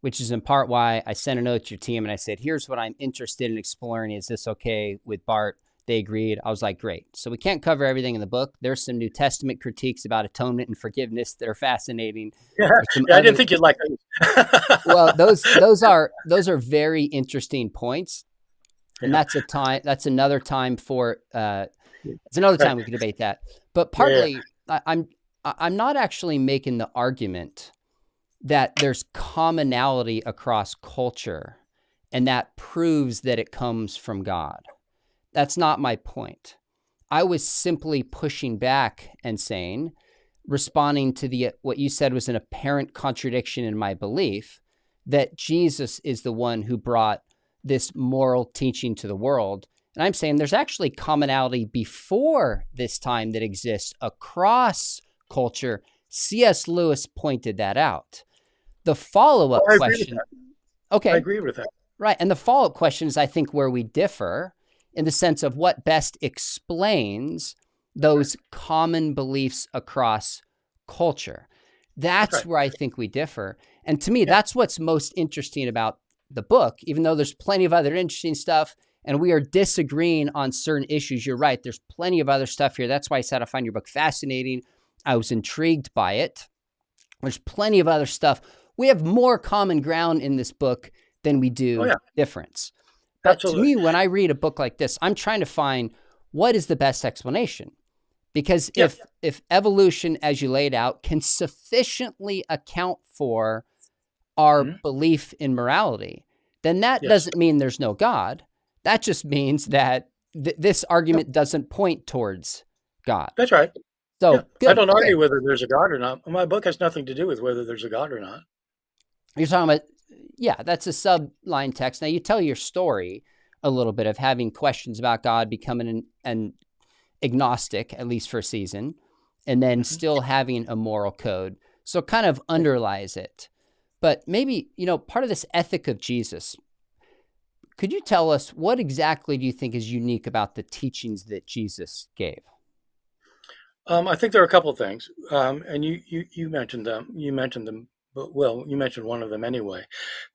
A: which is in part why I sent a note to your team and I said, here's what I'm interested in exploring. Is this okay with Bart? They agreed. I was like, great. So we can't cover everything in the book. There's some New Testament critiques about atonement and forgiveness that are fascinating.
B: Yeah,
A: There's some
B: yeah, I didn't
A: other,
B: think you'd like that.
A: well, those are very interesting points. And
B: Yeah,
A: that's another time for, it's another
B: right.
A: time we can debate that. But
B: Yeah, yeah,
A: partly I'm not actually making the argument that there's commonality across culture and that proves that it comes from God. That's not my point. I was simply pushing back and saying, responding to what you said was an apparent contradiction in my belief that Jesus is the one who brought this moral teaching to the world. And I'm saying there's actually commonality before this time that exists across culture. C.S. Lewis pointed that out. The
B: well,
A: follow-up
B: I agree with
A: question,
B: that. I
A: okay,
B: agree with that.
A: right. And the follow-up question is, I think, where we differ in the sense of what best explains
B: Right.
A: those common beliefs across culture.
B: That's
A: That's
B: right.
A: where I think we differ. And to me,
B: Yeah.
A: that's what's most interesting about the book, even though there's plenty of other interesting stuff and we are disagreeing on certain issues. You're right. There's plenty of other stuff here. That's why I said I find your book fascinating. I was intrigued by it. There's plenty of other stuff. We have more common ground in this book than we
B: Oh
A: do
B: yeah,
A: difference. But to
B: absolutely.
A: me, when I read a book like this, I'm trying to find what is the best explanation. Because
B: Yeah.
A: if evolution, as you laid out, can sufficiently account for our
B: Mhm.
A: belief in morality, then that
B: Yes.
A: doesn't mean there's no God. That just means that this
B: No,
A: argument doesn't point towards God.
B: that's right. Yeah.
A: So
B: I
A: good.
B: don't
A: Okay.
B: argue whether there's a God or not. My book has nothing to do with whether there's a God or not.
A: You're talking about, yeah, that's a subline text. Now you tell your story a little bit of having questions about God, becoming an agnostic, at least for a season, and then
B: Hmm.
A: still having a moral code. So it kind of underlies it. But maybe, part of this ethic of Jesus, could you tell us what exactly do you think is unique about the teachings that Jesus gave?
B: I think there are a couple of things, and you mentioned them. You mentioned them, but well, you mentioned one of them anyway.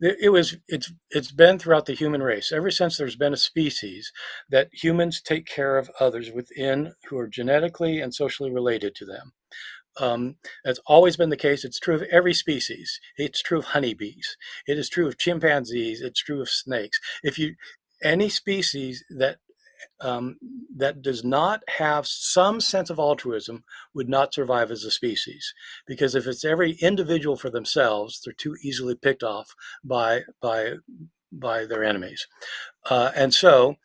B: It's been throughout the human race ever since there's been a species that humans take care of others within who are genetically and socially related to them. That's always been the case. It's true of every species. It's true of honeybees. It is true of chimpanzees. It's true of snakes. If you any species um, that does not have some sense of altruism would not survive as a species, because if it's every individual for themselves, they're too easily picked off by their enemies. And so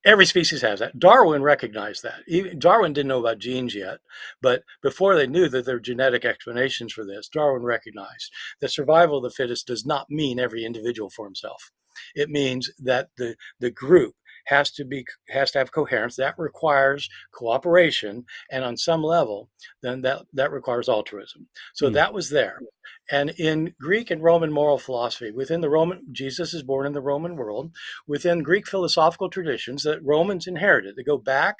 B: every species has that. Darwin recognized that. Darwin didn't know about genes yet, but before they knew that there were genetic explanations for this, Darwin recognized that survival of the fittest does not mean every individual for himself. It means that the group has to have coherence. That requires cooperation, and on some level, then that requires altruism. So
A: Mm,
B: that was there. And in Greek and Roman moral philosophy, within the Roman, Jesus is born in the Roman world, within Greek philosophical traditions that Romans inherited. They go back,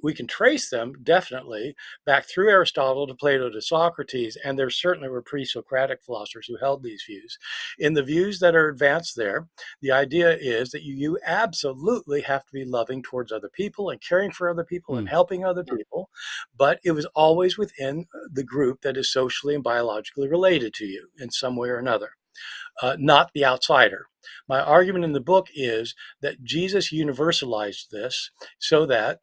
B: we can trace them definitely back through Aristotle to Plato to Socrates, and there certainly were pre Socratic philosophers who held these views. In the views that are advanced there, the idea is that you absolutely have to be loving towards other people and caring for other people and
A: mm,
B: helping other people, but it was always within the group that is socially and biologically related to you in some way or another, not the outsider. My argument in the book is that Jesus universalized this so that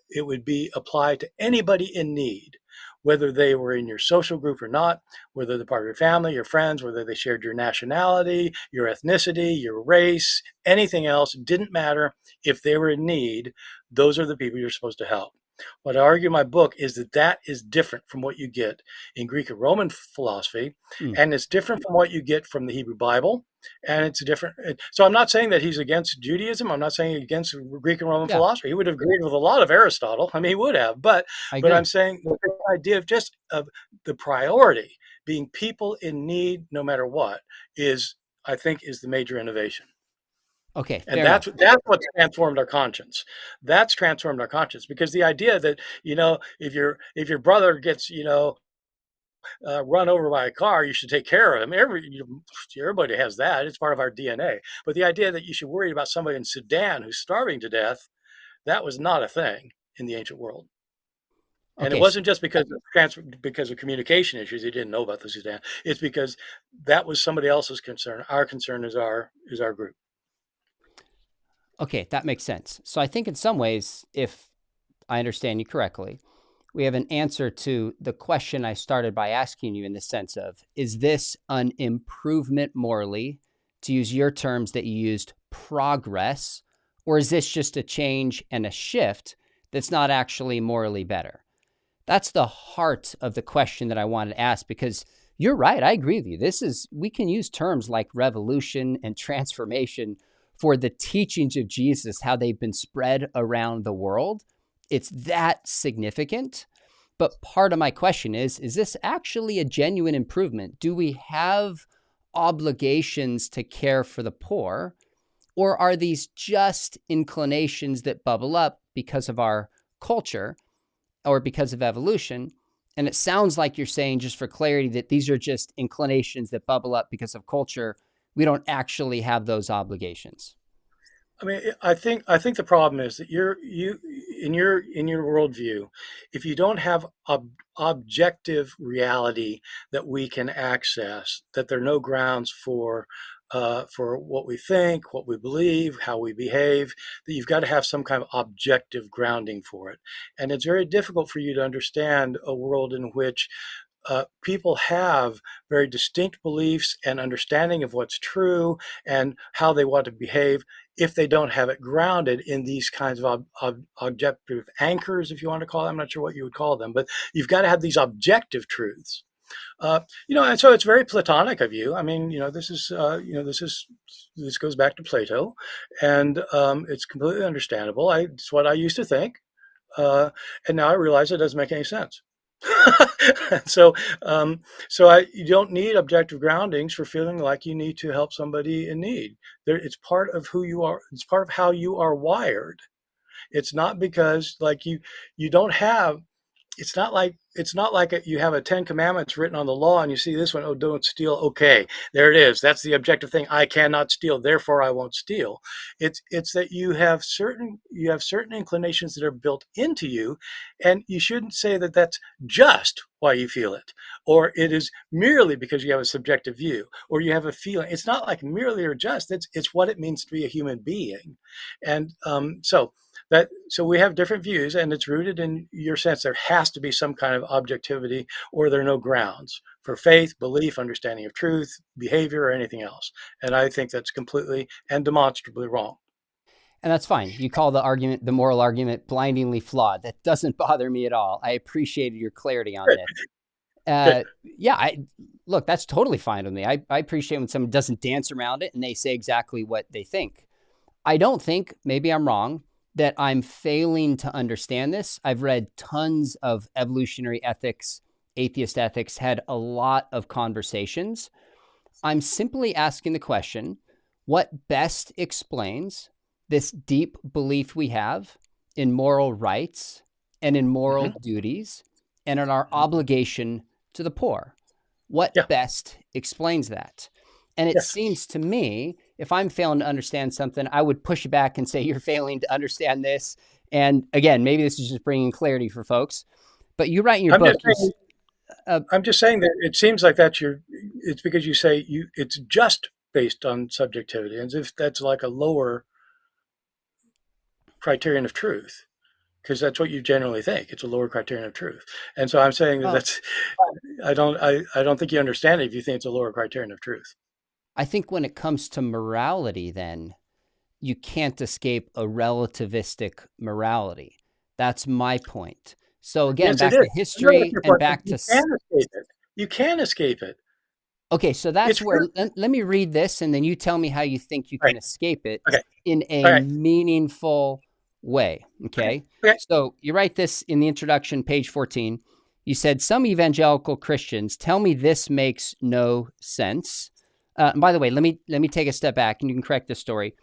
B: it would be applied to anybody in need, whether they were in your social group or not, whether they're part of your family, your friends, whether they shared your nationality, your ethnicity, your race, anything else. It didn't matter. If they were in need, those are the people you're supposed to help. What I argue in my book is that that is different from what you get in Greek and Roman philosophy,
A: mm.
B: and it's different from what you get from the Hebrew Bible, and it's different. So I'm not saying that he's against Judaism. I'm not saying against Greek and Roman
A: Yeah,
B: philosophy. He would have agreed with a lot of Aristotle. I mean, he would have,
A: I
B: but I'm
A: agree.
B: saying the idea of just of the priority being people in need, no matter what, is I think is the major innovation.
A: Okay,
B: And
A: fair enough.
B: that's what's transformed our conscience. That's transformed our conscience, because the idea that, if your brother gets, run over by a car, you should take care of him. Everybody has that. It's part of our DNA. But the idea that you should worry about somebody in Sudan who's starving to death, that was not a thing in the ancient world. And it
A: Okay,
B: wasn't just because of communication issues. He didn't know about the Sudan. It's because that was somebody else's concern. Our concern is our group.
A: okay, that makes sense. So I think in some ways, if I understand you correctly, we have an answer to the question I started by asking you in the sense of, is this an improvement morally, to use your terms that you used, progress, or is this just a change and a shift that's not actually morally better? That's the heart of the question that I wanted to ask, because you're right. I agree with you. We can use terms like revolution and transformation for the teachings of Jesus, how they've been spread around the world. It's that significant. But part of my question is this actually a genuine improvement? Do we have obligations to care for the poor, or are these just inclinations that bubble up because of our culture or because of evolution? And it sounds like you're saying, just for clarity, that these are just inclinations that bubble up because of culture. We don't actually have those obligations.
B: I mean, I think the problem is that you in your worldview, if you don't have objective reality that we can access, that there are no grounds for what we think, what we believe, how we behave, that you've got to have some kind of objective grounding for it. And it's very difficult for you to understand a world in which people have very distinct beliefs and understanding of what's true and how they want to behave if they don't have it grounded in these kinds of objective anchors, if you want to call them. I'm not sure what you would call them, but you've got to have these objective truths. And so it's very Platonic of you. I mean, this goes back to Plato, and it's completely understandable. It's what I used to think, uh, and now I realize it doesn't make any sense. so, you don't need objective groundings for feeling like you need to help somebody in need. It's part of who you are. It's part of how you are wired. It's not because like you don't have. you have a 10 commandments written on the law and you see this one, oh, don't steal. Okay, there it is. That's the objective thing. I cannot steal, therefore I won't steal. It's that you have certain inclinations that are built into you, and you shouldn't say that that's just why you feel it, or it is merely because you have a subjective view or you have a feeling. It's not like merely or just. It's what it means to be a human being, and so we have different views, and it's rooted in your sense there has to be some kind of objectivity, or there are no grounds for faith, belief, understanding of truth, behavior, or anything else. And I think that's completely and demonstrably wrong.
A: And that's fine. You call the moral argument, blindingly flawed. That doesn't bother me at all. I appreciated your clarity on
B: Good,
A: this.
B: good.
A: Yeah, look, that's totally fine with me. I appreciate when someone doesn't dance around it and they say exactly what they think. I don't think, maybe I'm wrong, that I'm failing to understand this. I've read tons of evolutionary ethics, atheist ethics, had a lot of conversations. I'm simply asking the question, what best explains this deep belief we have in moral rights and in moral
B: Hmm.
A: duties and in our
B: Hmm.
A: obligation to the poor? What
B: Yeah.
A: best explains that? And it
B: Yes.
A: seems to me, if I'm failing to understand something, I would push back and say, you're failing to understand this. And again, maybe this is just bringing clarity for folks. But you write in your
B: I'm
A: book,
B: just saying.
A: uh,
B: I'm just saying that it seems like that's your. It's because you say you. It's just based on subjectivity, as if that's like a lower criterion of truth, because that's what you generally think. It's a lower criterion of truth, and so I'm saying that
A: well,
B: that's. I don't think you understand it if you think it's a lower criterion of truth.
A: I think when it comes to morality, then you can't escape a relativistic morality. That's my point. So again,
B: Yes, it
A: back
B: is.
A: to
B: I know that's
A: history
B: your
A: and
B: point, but
A: back to
B: you can escape it. You can escape it.
A: okay, so that's
B: It's
A: where
B: real.
A: let me read this and then you tell me how you think you
B: Right.
A: can escape it
B: Okay.
A: in
B: All
A: a
B: right.
A: meaningful way.
B: Okay.
A: Okay.
B: Okay.
A: So you write this in the introduction, page 14. You said, some evangelical Christians tell me this makes no sense. And by the way, let me take a step back and you can correct this story.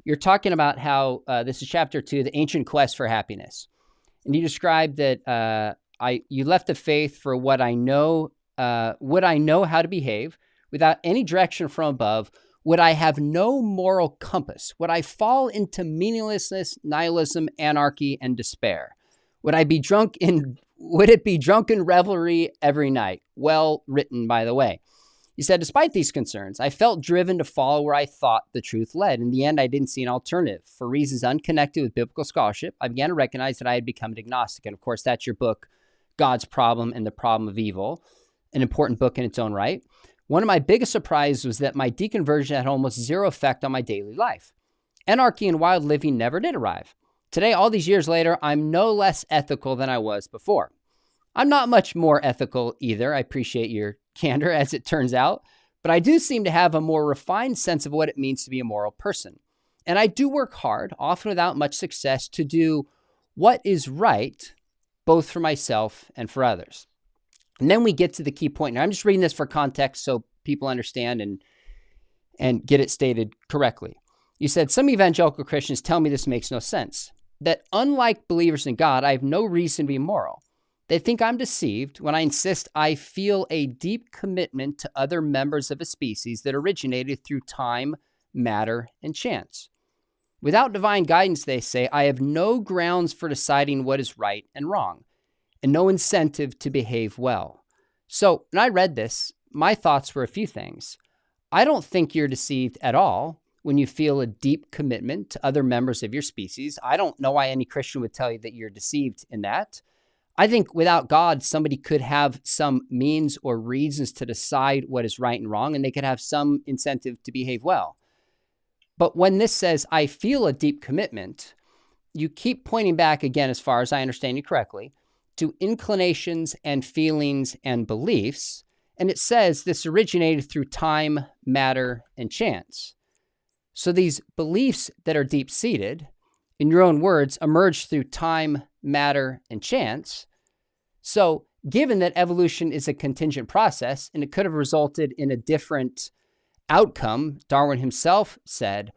A: You're talking about how this is chapter 2, the ancient quest for happiness. And you described that you left the faith for what I know, would I know how to behave without any direction from above? Would I have no moral compass? Would I fall into meaninglessness, nihilism, anarchy, and despair? Would I be drunk in? Would it be drunken revelry every night? Well written, by the way. He said, despite these concerns, I felt driven to follow where I thought the truth led. In the end, I didn't see an alternative. For reasons unconnected with biblical scholarship, I began to recognize that I had become an agnostic. And of course, that's your book, God's Problem and the Problem of Evil, an important book in its own right. One of my biggest surprises was that my deconversion had almost zero effect on my daily life. Anarchy and wild living never did arrive. Today, all these years later, I'm no less ethical than I was before. I'm not much more ethical either. I appreciate your candor, as it turns out, but I do seem to have a more refined sense of what it means to be a moral person. And I do work hard, often without much success, to do what is right, both for myself and for others. And then we get to the key point. Now, I'm just reading this for context so people understand and get it stated correctly. You said, some evangelical Christians tell me this makes no sense, that unlike believers in God, I have no reason to be moral. They think I'm deceived when I insist I feel a deep commitment to other members of a species that originated through time, matter, and chance. Without divine guidance, they say, I have no grounds for deciding what is right and wrong, and no incentive to behave well. So when I read this, my thoughts were a few things. I don't think you're deceived at all when you feel a deep commitment to other members of your species. I don't know why any Christian would tell you that you're deceived in that. I think without God, somebody could have some means or reasons to decide what is right and wrong, and they could have some incentive to behave well. But when this says, I feel a deep commitment, you keep pointing back again, as far as I understand you correctly, to inclinations and feelings and beliefs. And it says this originated through time, matter, and chance. So these beliefs that are deep-seated, in your own words, emerge through time, matter, and chance. So given that evolution is a contingent process and it could have resulted in a different outcome, Darwin himself said,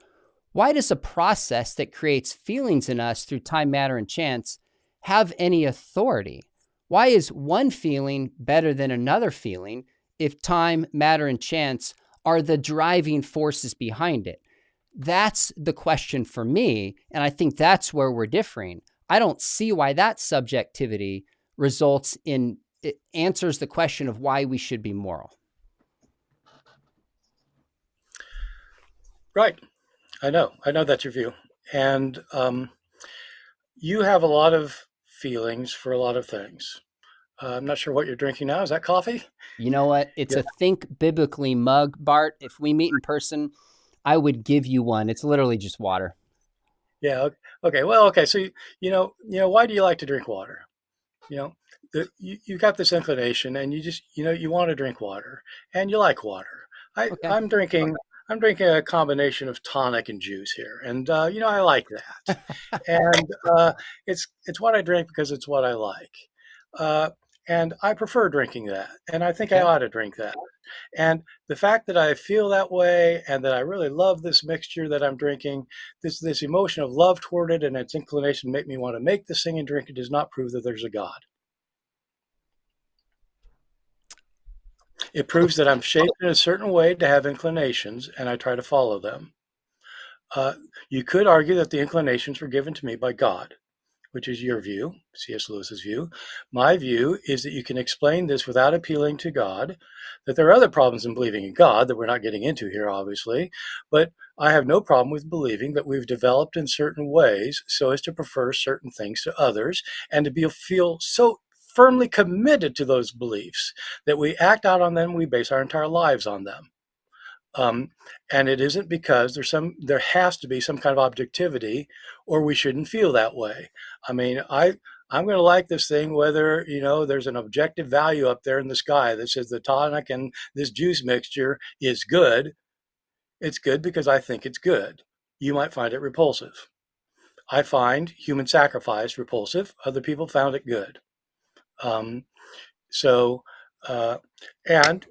A: why does a process that creates feelings in us through time, matter, and chance have any authority? Why is one feeling better than another feeling if time, matter, and chance are the driving forces behind it? That's the question for me, and I think that's where we're differing. I don't see why that subjectivity results in, it answers the question of why we should be moral.
B: Right. I know that's your view. And you have a lot of feelings for a lot of things. I'm not sure what you're drinking now. Is that coffee?
A: You know what? It's
B: Yeah.
A: a Think Biblically mug, Bart. If we meet in person, I would give you one. It's literally just water.
B: Yeah. Okay. Well, okay. So, why do you like to drink water? You know, you got this inclination and you just, you want to drink water and you like water. I,
A: Okay.
B: I'm drinking, I'm drinking a combination of tonic and juice here. And, I like that. And it's what I drink because it's what I like. Uh, and I prefer drinking that. And I think I
A: Okay.
B: ought to drink that. And the fact that I feel that way and that I really love this mixture that I'm drinking, this emotion of love toward it and its inclination to make me want to make this thing and drink it does not prove that there's a God. It proves that I'm shaped in a certain way to have inclinations and I try to follow them. Uh, you could argue that the inclinations were given to me by God, which is your view, C.S. Lewis's view. My view is that you can explain this without appealing to God, that there are other problems in believing in God that we're not getting into here, obviously, but I have no problem with believing that we've developed in certain ways so as to prefer certain things to others and to feel so firmly committed to those beliefs that we act out on them, we base our entire lives on them. Um, and it isn't because there has to be some kind of objectivity or we shouldn't feel that way. I mean, I'm going to like this thing whether, there's an objective value up there in the sky that says the tonic and this juice mixture is good. It's good because I think it's good. You might find it repulsive. I find human sacrifice repulsive. Other people found it good. Um, so, uh, and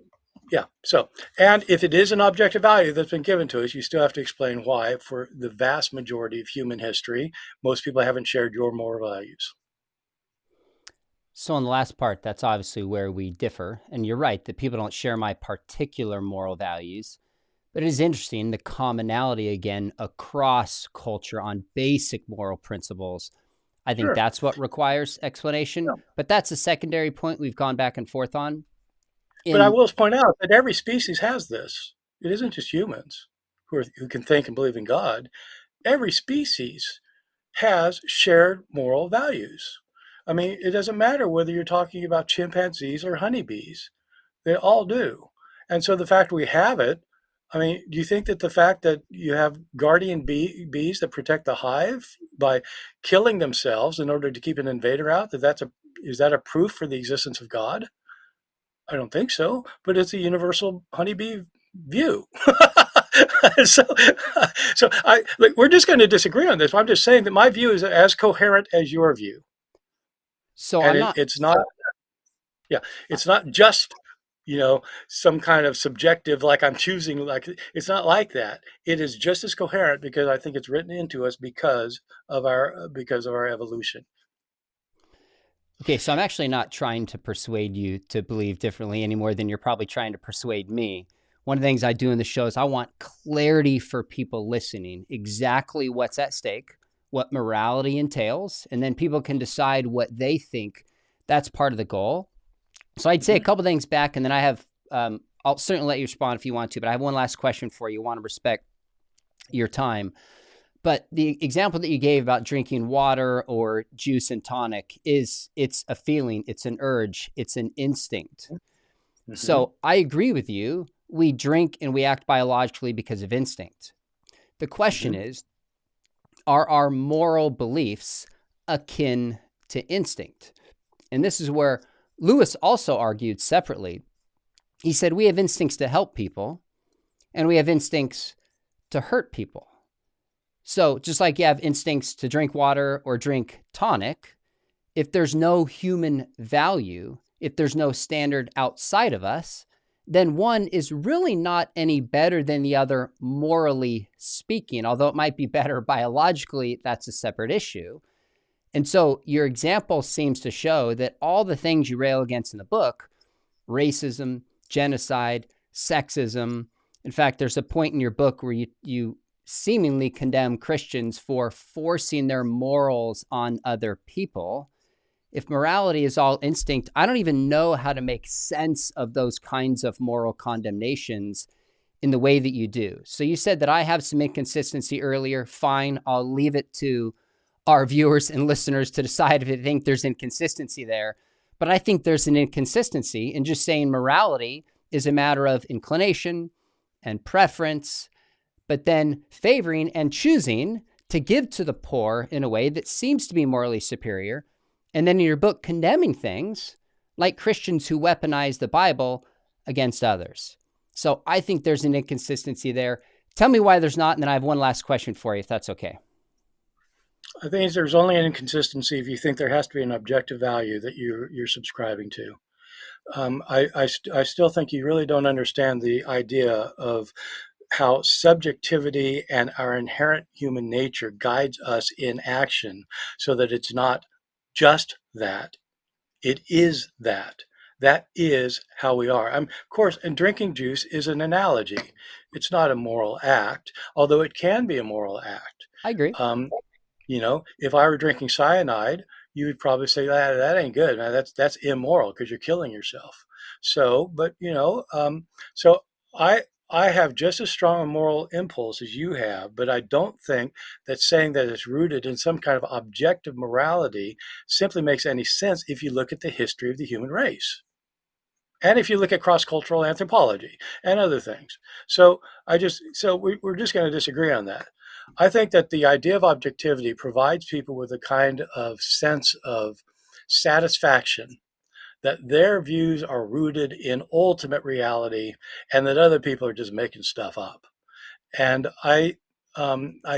B: Yeah. So, and if it is an objective value that's been given to us, you still have to explain why, for the vast majority of human history, most people haven't shared your moral values.
A: So, in the last part, that's obviously where we differ. And you're right that people don't share my particular moral values. But it is interesting the commonality again across culture on basic moral principles. I think
B: Sure.
A: that's what requires explanation.
B: Yeah.
A: But that's a secondary point we've gone back and forth on.
B: But I
A: In
B: will point out that every species has this. It isn't just humans who can think and believe in God. Every species has shared moral values. I mean, it doesn't matter whether you're talking about chimpanzees or honeybees. They all do. And so the fact we have it, I mean, do you think that the fact that you have guardian bees that protect the hive by killing themselves in order to keep an invader out, is that a proof for the existence of God? I don't think so, but it's a universal honeybee view. so, we're just going to disagree on this. I'm just saying that my view is as coherent as your view,
A: so
B: and
A: I'm not
B: it's not. Yeah, it's not just some kind of subjective, like I'm choosing, like it's not like that. It is just as coherent because I think it's written into us because of our evolution.
A: okay, so I'm actually not trying to persuade you to believe differently any more than you're probably trying to persuade me. One of the things I do in the show is I want clarity for people listening, exactly what's at stake, what morality entails, and then people can decide what they think. That's part of the goal. So I'd say a
B: Mhm.
A: couple things back, and then I have, I'll certainly let you respond if you want to, but I have one last question for you. I want to respect your time. But the example that you gave about drinking water or juice and tonic it's a feeling, it's an urge, it's an instinct.
B: Mhm.
A: So I agree with you. We drink and we act biologically because of instinct. The question
B: Mhm.
A: is, are our moral beliefs akin to instinct? And this is where Lewis also argued separately. He said we have instincts to help people and we have instincts to hurt people. So just like you have instincts to drink water or drink tonic, if there's no human value, if there's no standard outside of us, then one is really not any better than the other, morally speaking. Although it might be better biologically, that's a separate issue. And so your example seems to show that all the things you rail against in the book, racism, genocide, sexism. In fact, there's a point in your book where you seemingly condemn Christians for forcing their morals on other people. If morality is all instinct, I don't even know how to make sense of those kinds of moral condemnations in the way that you do. So you said that I have some inconsistency earlier. Fine, I'll leave it to our viewers and listeners to decide if they think there's inconsistency there. But I think there's an inconsistency in just saying morality is a matter of inclination and preference, but then favoring and choosing to give to the poor in a way that seems to be morally superior. And then in your book, condemning things like Christians who weaponize the Bible against others. So I think there's an inconsistency there. Tell me why there's not, and then I have one last question for you, if that's okay.
B: I think there's only an inconsistency if you think there has to be an objective value that you're subscribing to. I still think you really don't understand the idea of how subjectivity and our inherent human nature guides us in action so that it's not just that, it is that. That is how we are. Of course, and drinking juice is an analogy. It's not a moral act, although it can be a moral act.
A: I agree.
B: If I were drinking cyanide, you would probably say that ain't good. Man. That's immoral because you're killing yourself. So, but so I have just as strong a moral impulse as you have, but I don't think that saying that it's rooted in some kind of objective morality simply makes any sense if you look at the history of the human race. And if you look at cross-cultural anthropology and other things. So we're just going to disagree on that. I think that the idea of objectivity provides people with a kind of sense of satisfaction that their views are rooted in ultimate reality and that other people are just making stuff up. And I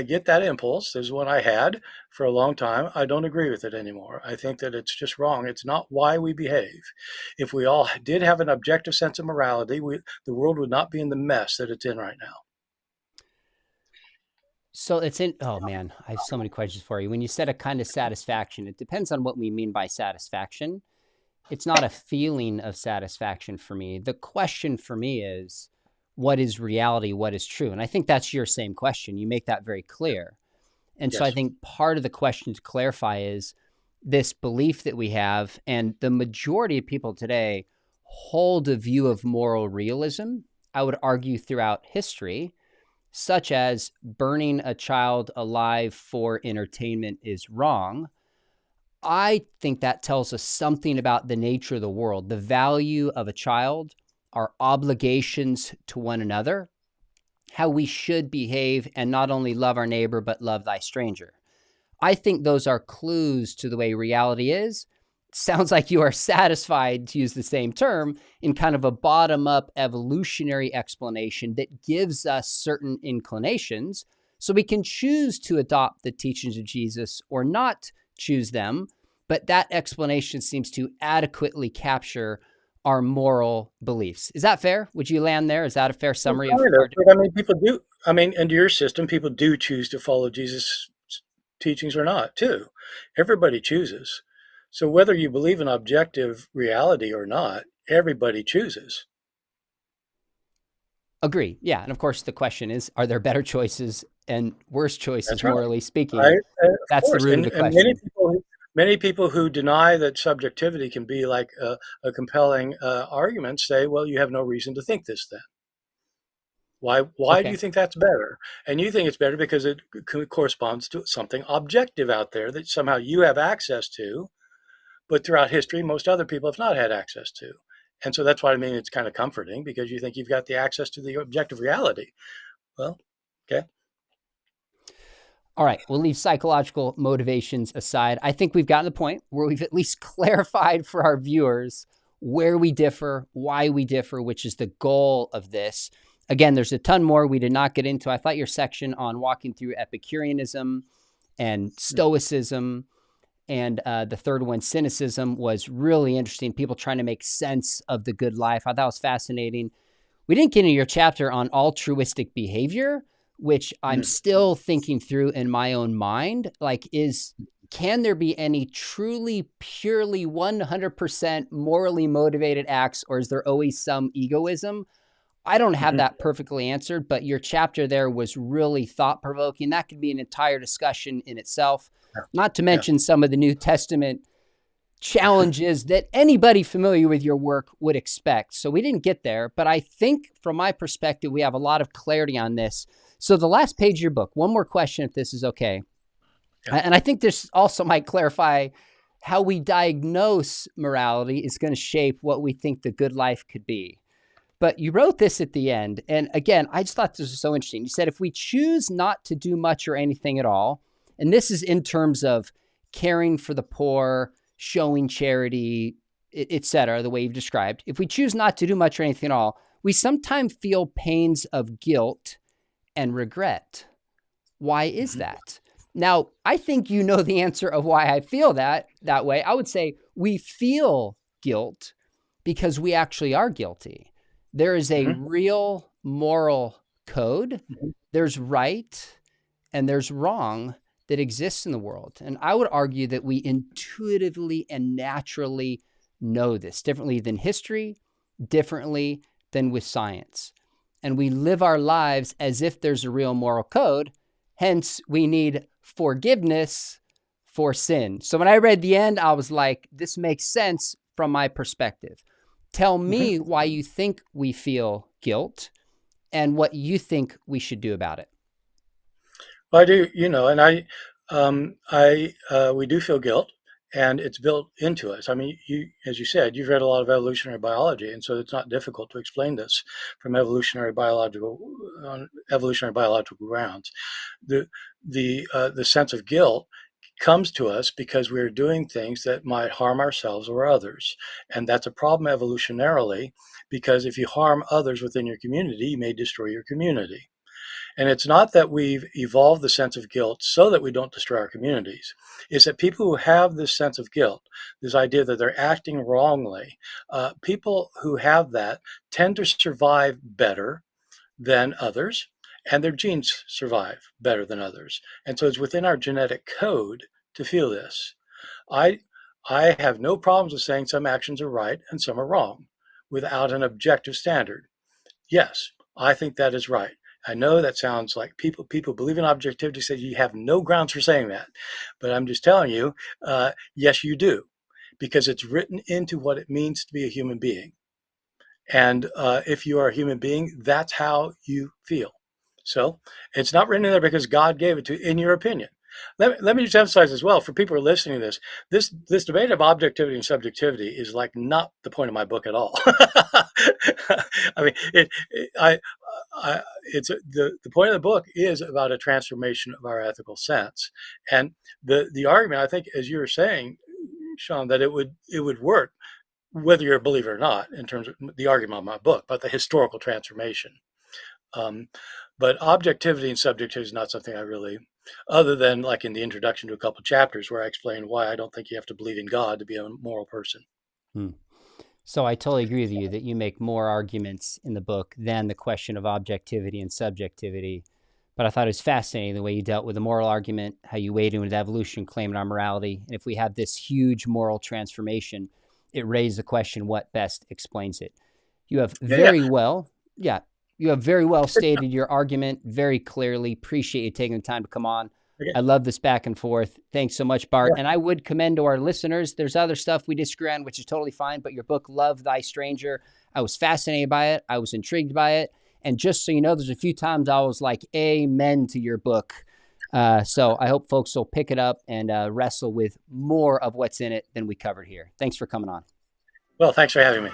B: get that impulse. There's one I had for a long time. I don't agree with it anymore. I think that it's just wrong. It's not why we behave. If we all did have an objective sense of morality, the world would not be in the mess that it's in right now.
A: So oh man, I have so many questions for you. When you said a kind of satisfaction, it depends on what we mean by satisfaction. It's not a feeling of satisfaction for me. The question for me is, what is reality? What is true? And I think that's your same question. You make that very clear. And
B: Yes.
A: so I think part of the question to clarify is this belief that we have, and the majority of people today hold a view of moral realism, I would argue throughout history, such as burning a child alive for entertainment is wrong. I think that tells us something about the nature of the world, the value of a child, our obligations to one another, how we should behave and not only love our neighbor, but love thy stranger. I think those are clues to the way reality is. Sounds like you are satisfied, to use the same term, in kind of a bottom-up evolutionary explanation that gives us certain inclinations so we can choose to adopt the teachings of Jesus or not choose them. But that explanation seems to adequately capture our moral beliefs. Is that fair? Would you land there? Is that a fair summary of our...
B: But I mean, people do. I mean, into your system, people do choose to follow Jesus' teachings or not, too. Everybody chooses. So whether you believe in objective reality or not, everybody chooses.
A: Agree. Yeah. And of course, the question is, are there better choices and worse choices,
B: That's right.
A: morally speaking?
B: That's
A: the root of the question.
B: And many people who deny that subjectivity can be like a compelling argument say, well, you have no reason to think this then. Why do you think that's better? And you think it's better because it corresponds to something objective out there that somehow you have access to, but throughout history, most other people have not had access to. And so that's why I mean it's kind of comforting because you think you've got the access to the objective reality. Well, okay.
A: All right, we'll leave psychological motivations aside. I think we've gotten to the point where we've at least clarified for our viewers where we differ, why we differ, which is the goal of this. Again, there's a ton more we did not get into. I thought your section on walking through Epicureanism and Stoicism and the third one, cynicism, was really interesting. People trying to make sense of the good life. I thought that was fascinating. We didn't get into your chapter on altruistic behavior, which I'm still thinking through in my own mind. Like, is can there be any truly, purely 100% morally motivated acts, or is there always some egoism? I don't have
B: Hmm.
A: that perfectly answered, but your chapter there was really thought-provoking. That could be an entire discussion in itself,
B: Yeah.
A: not to
B: Yeah.
A: mention some of the New Testament challenges that anybody familiar with your work would expect. So we didn't get there, but I think from my perspective, we have a lot of clarity on this. So the last page of your book, one more question, if this is okay.
B: Yeah.
A: And I think this also might clarify how we diagnose morality is going to shape what we think the good life could be. But you wrote this at the end. And again, I just thought this was so interesting. You said, if we choose not to do much or anything at all, and this is in terms of caring for the poor, showing charity, et cetera, the way you've described, if we choose not to do much or anything at all, we sometimes feel pains of guilt and regret. Why is
B: Hmm.
A: that? Now, I think you know the answer of why I feel that way. I would say we feel guilt because we actually are guilty. There is a
B: Hmm.
A: real moral code.
B: Hmm.
A: There's right and there's wrong that exists in the world. And I would argue that we intuitively and naturally know this differently than history, differently than with science. And we live our lives as if there's a real moral code. Hence, we need forgiveness for sin. So when I read the end, I was like, this makes sense from my perspective. Tell
B: Hmm.
A: me why you think we feel guilt and what you think we should do about it.
B: Well, I do, and we do feel guilt, and it's built into us. I mean, as you said, you've read a lot of evolutionary biology, and so it's not difficult to explain this from on evolutionary biological grounds. The sense of guilt comes to us because we're doing things that might harm ourselves or others, and that's a problem evolutionarily, because if you harm others within your community, you may destroy your community. And it's not that we've evolved the sense of guilt so that we don't destroy our communities. It's that people who have this sense of guilt, this idea that they're acting wrongly, people who have that tend to survive better than others, and their genes survive better than others. And so it's within our genetic code to feel this. I, I have no problems with saying some actions are right and some are wrong without an objective standard. Yes, I think that is right. I know that sounds like people believe in objectivity say you have no grounds for saying that, but I'm just telling you, yes, you do, because it's written into what it means to be a human being. And if you are a human being, that's how you feel. So it's not written in there because God gave it to you, in your opinion. Let me just emphasize as well, for people who are listening to this debate of objectivity and subjectivity is like not the point of my book at all. I mean, it's the point of the book is about a transformation of our ethical sense, and the argument, I think, as you were saying, Sean, that it would work whether you're a believer or not, in terms of the argument of my book, but the historical transformation. Um, but objectivity and subjectivity is not something I really, other than like in the introduction to a couple of chapters where I explain why I don't think you have to believe in God to be a moral person.
A: Hmm. So I totally agree with you that you make more arguments in the book than the question of objectivity and subjectivity. But I thought it was fascinating the way you dealt with the moral argument, how you weighed in with evolution, claiming our morality. And if we have this huge moral transformation, it raised the question, what best explains it? You have
B: Yeah, yeah.
A: very well, yeah, you have very well stated your argument very clearly. Appreciate you taking the time to come on.
B: Okay.
A: I love this back and forth. Thanks so much, Bart.
B: Yeah.
A: And I would commend to our listeners, there's other stuff we disagree on, which is totally fine, but your book, Love Thy Stranger, I was fascinated by it. I was intrigued by it. And just so you know, there's a few times I was like, amen to your book. So I hope folks will pick it up and wrestle with more of what's in it than we covered here. Thanks for coming on.
B: Well, thanks for having me.